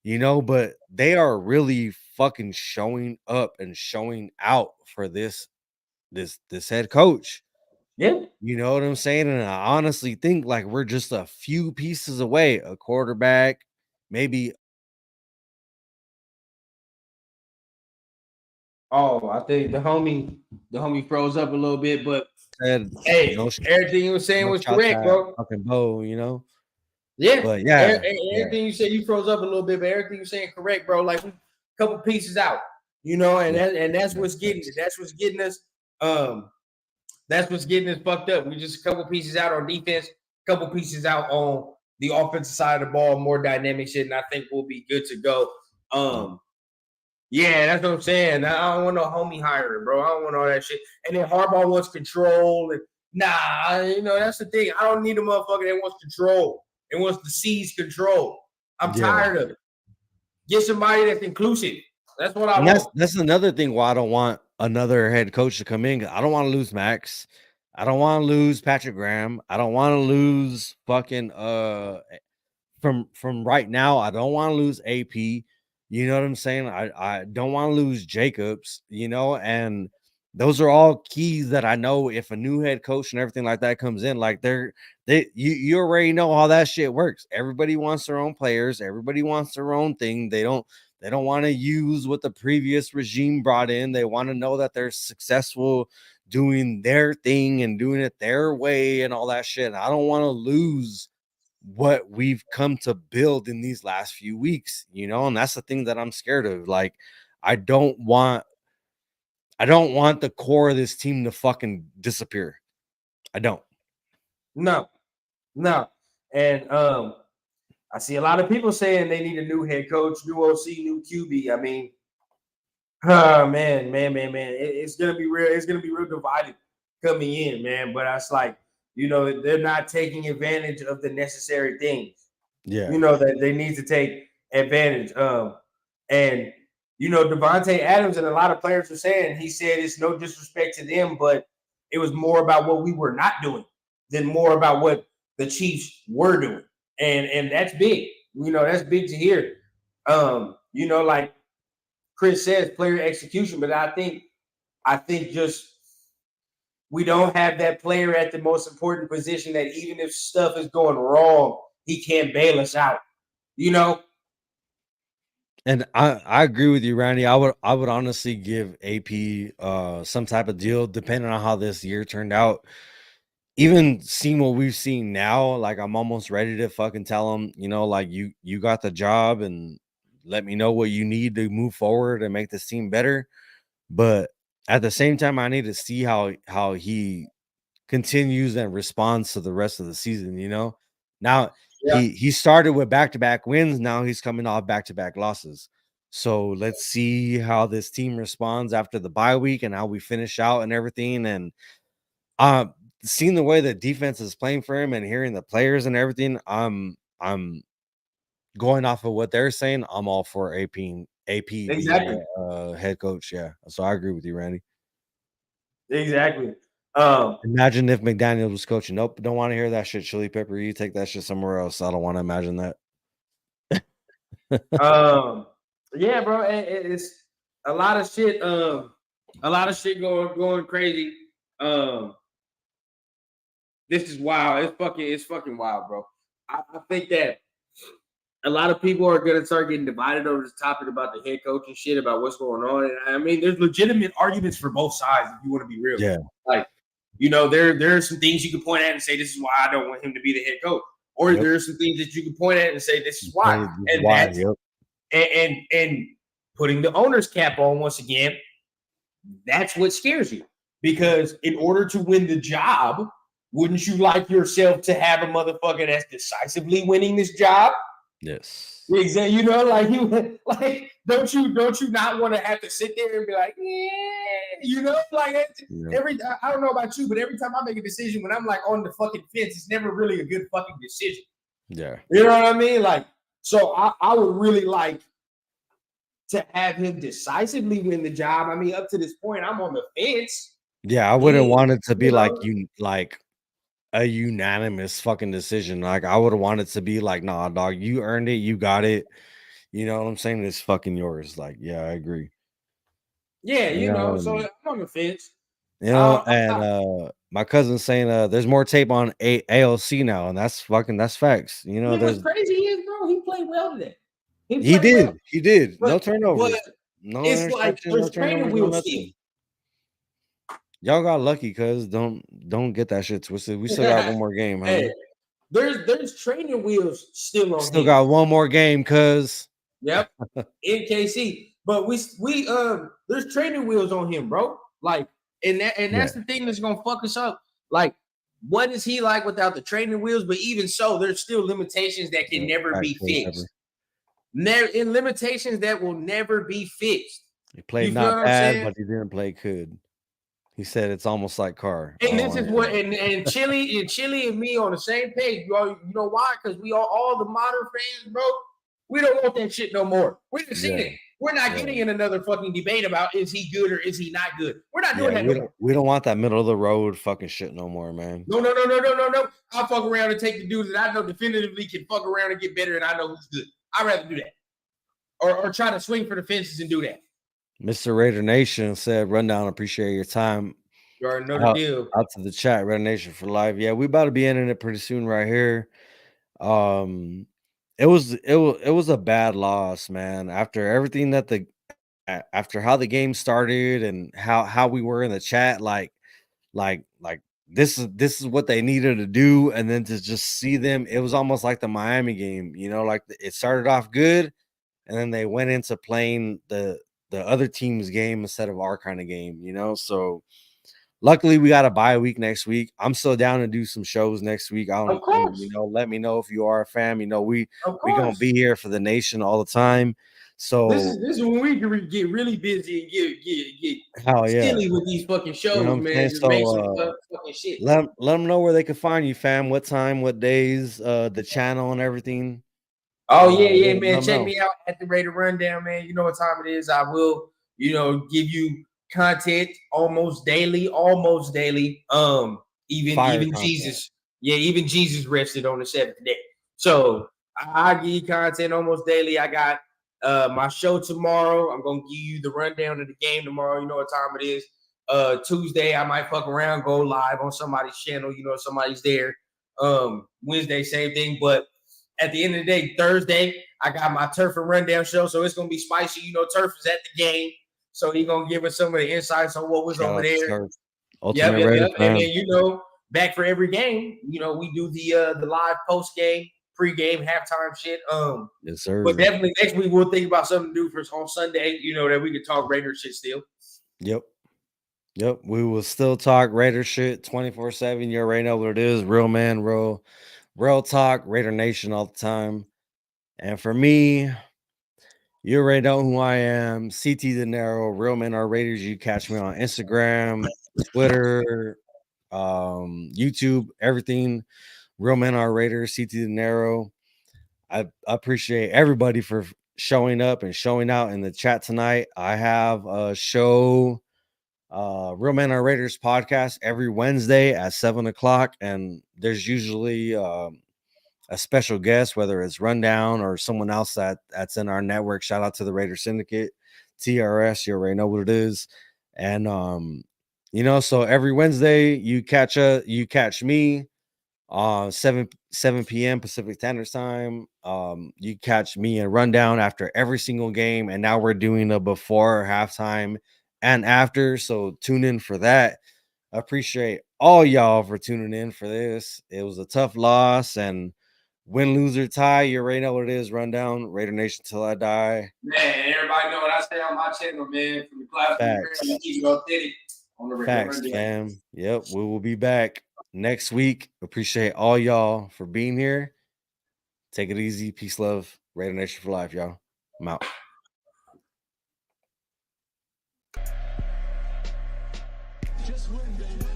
But they are really fucking showing up and showing out for this head coach. Yeah. You know what I'm saying? And I honestly think like we're just a few pieces away, a quarterback, maybe. Oh, I think the homie froze up a little bit, but hey, everything you were saying was correct, bro. Fucking Bo, Yeah, but yeah, everything you said, you froze up a little bit, but everything you're saying correct, bro. Like a couple pieces out, and that's what's getting us. That's what's getting us. That's what's getting us fucked up. We just a couple pieces out on defense, a couple pieces out on the offensive side of the ball, more dynamic shit, and I think we'll be good to go. Yeah, that's what I'm saying. I don't want no homie hiring, bro. I don't want all that shit. And then Harbaugh wants control, and that's the thing. I don't need a motherfucker that wants control. It wants to seize control. I'm tired of it. Get somebody that's inclusive. That's what I want. That's another thing why I don't want another head coach to come in. I don't want to lose Max. I don't want to lose Patrick Graham. I don't want to lose fucking from right now. I don't want to lose AP. You know what I'm saying? I don't want to lose Jacobs, and those are all keys that I know if a new head coach and everything like that comes in, like you already know how that shit works. Everybody wants their own players, everybody wants their own thing. They don't want to use what the previous regime brought in. They want to know that they're successful doing their thing and doing it their way and all that shit. I don't want to lose what we've come to build in these last few weeks, and that's the thing that I'm scared of. Like, I don't want the core of this team to fucking disappear. I don't. No. And I see a lot of people saying they need a new head coach, new OC, new QB. I mean, man. It's gonna be real. It's gonna be real divided coming in, man. But it's like, they're not taking advantage of the necessary things. Yeah. That they need to take advantage. And Devontae Adams and a lot of players are saying, he said it's no disrespect to them, but it was more about what we were not doing than more about what the Chiefs were doing. And that's big. That's big to hear. Like Chris says, player execution, but I think just we don't have that player at the most important position that even if stuff is going wrong, he can't bail us out. And I agree with you, Randy. I would honestly give AP some type of deal depending on how this year turned out. Even seeing what we've seen now, like I'm almost ready to fucking tell him, like you got the job and let me know what you need to move forward and make this team better. But at the same time, I need to see how he continues and responds to the rest of the season. Now Yeah. he started with back-to-back wins. Now he's coming off back-to-back losses. So let's see how this team responds after the bye week and how we finish out and everything. And seeing the way the defense is playing for him and hearing the players and everything, I'm going off of what they're saying. I'm all for AP Exactly. being head coach. Yeah, so I agree with you, Randy. Exactly. Imagine if McDaniel was coaching. Nope, don't want to hear that shit, Chili Pepper. You take that shit somewhere else. I don't want to imagine that. Yeah, bro. It's a lot of shit. A lot of shit going crazy. This is wild. It's fucking wild, bro. I think that a lot of people are gonna start getting divided over this topic about the head coach and shit, about what's going on. And I mean, there's legitimate arguments for both sides if you want to be real. Yeah. Like, there are some things you can point at and say, this is why I don't want him to be the head coach. Or there are some things that you can point at and say, this is why. And that's and putting the owner's cap on once again, that's what scares you. Because in order to win the job, wouldn't you like yourself to have a motherfucker that's decisively winning this job? Yes. Exactly. Don't you not want to have to sit there and be like, yeah, I don't know about you, but every time I make a decision when I'm like on the fucking fence, it's never really a good fucking decision. Yeah. You know what I mean? Like, so I would really like to have him decisively win the job. I mean, up to this point, I'm on the fence. Yeah, I wouldn't want it to be like a unanimous fucking decision. Like, I would have wanted to be like, nah, dog, you earned it, you got it. You know what I'm saying? It's fucking yours. Like, yeah, I agree. Yeah, so I'm on the fence. My cousin's saying there's more tape on AOC now, and that's facts. What's crazy is, bro, he played well today. He did. But, no turnovers. No it's like there's training wheels still. Y'all got lucky, cuz don't get that shit twisted. We still got one more game, huh? Hey, there's training wheels still on. Still got one more game, cuz. Yep. In KC. But we there's training wheels on him, bro. Like, and that's the thing that's gonna fuck us up. Like, what is he like without the training wheels? But even so, there's still limitations that can never be fixed. In limitations that will never be fixed. He played not bad, but he didn't play good. He said it's almost like Carr. And this is what and Chili and me on the same page. You know why? Because we are all the modern fans, bro. We don't want that shit no more. We didn't see it. We're not getting in another fucking debate about is he good or is he not good. We're not doing that no more. We don't want that middle of the road fucking shit no more, man. No. I'll fuck around and take the dudes that I know definitively can fuck around and get better, and I know who's good. I'd rather do that. Or try to swing for the fences and do that. Mr. Raider Nation said, "Rundown, appreciate your time." You already know the deal. Out to the chat, Raider Nation for life. Yeah, we about to be ending it pretty soon right here. It was a bad loss, man. After everything after how the game started and how we were in the chat, like this is what they needed to do, and then to just see them, it was almost like the Miami game, like it started off good, and then they went into playing the other team's game instead of our kind of game, So luckily we got a bye week next week. I'm still down to do some shows next week. Of course. Let me know if you are a fan. We gonna be here for the nation all the time. So this is when we can get really busy and get silly with these fucking shows, man. Just make some fucking shit. Let them know where they can find you, fam. What time, what days, the channel and everything. Oh yeah, man. Check me out at the Raider Rundown, man. You know what time it is. I will, give you content almost daily. Even Jesus. Yeah, even Jesus rested on the seventh day. So I give you content almost daily. I got my show tomorrow. I'm gonna give you the rundown of the game tomorrow. You know what time it is. Tuesday, I might fuck around, go live on somebody's channel. Somebody's there. Wednesday, same thing. But at the end of the day, Thursday, I got my Turf and Rundown show. So it's gonna be spicy. Turf is at the game. So he's gonna give us some of the insights on what was over there. Yep. And then back for every game. We do the live post game pre-game, halftime shit. Yes, sir. But definitely next week we'll think about something to do for on Sunday. You know that we can talk Raider shit still. Yep. We will still talk Raider shit 24/7. You already know what it is. Real man, real talk, Raider Nation all the time. And for me, you already know who I am. CT Denero, Real Men Are Raiders. You catch me on Instagram, Twitter, YouTube, everything. Real Men Are Raiders, CT Denero. I appreciate everybody for showing up and showing out in the chat tonight. I have a show, Real Men Are Raiders podcast every Wednesday at 7:00, and there's usually a special guest, whether it's Rundown or someone else that's in our network. Shout out to the Raider Syndicate, TRS. You already know what it is. And so every Wednesday you catch me 7 p.m. Pacific Standard Time. You catch me and Rundown after every single game, and now we're doing a before, halftime, and after. So tune in for that. I appreciate all y'all for tuning in for this. It was a tough loss, and win, lose, or tie, you already know what it is. Rundown, Raider Nation till I die. Man, everybody know what I say on my channel, man. From the class to keep it authentic on the Raider Facts, Rundown. fam. Yep, we will be back next week. Appreciate all y'all for being here. Take it easy. Peace, love. Raider Nation for life, y'all. I'm out. Just win, baby.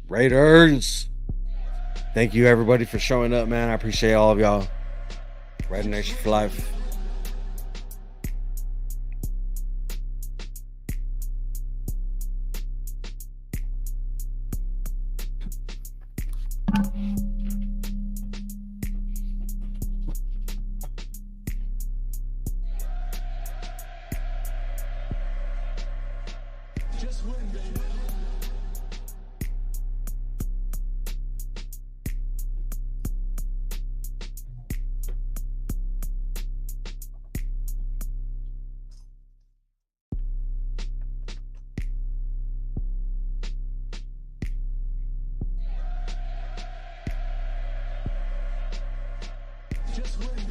Raiders. Thank you, everybody, for showing up, man. I appreciate all of y'all. Raider Nation for life. Just win, baby. Just win.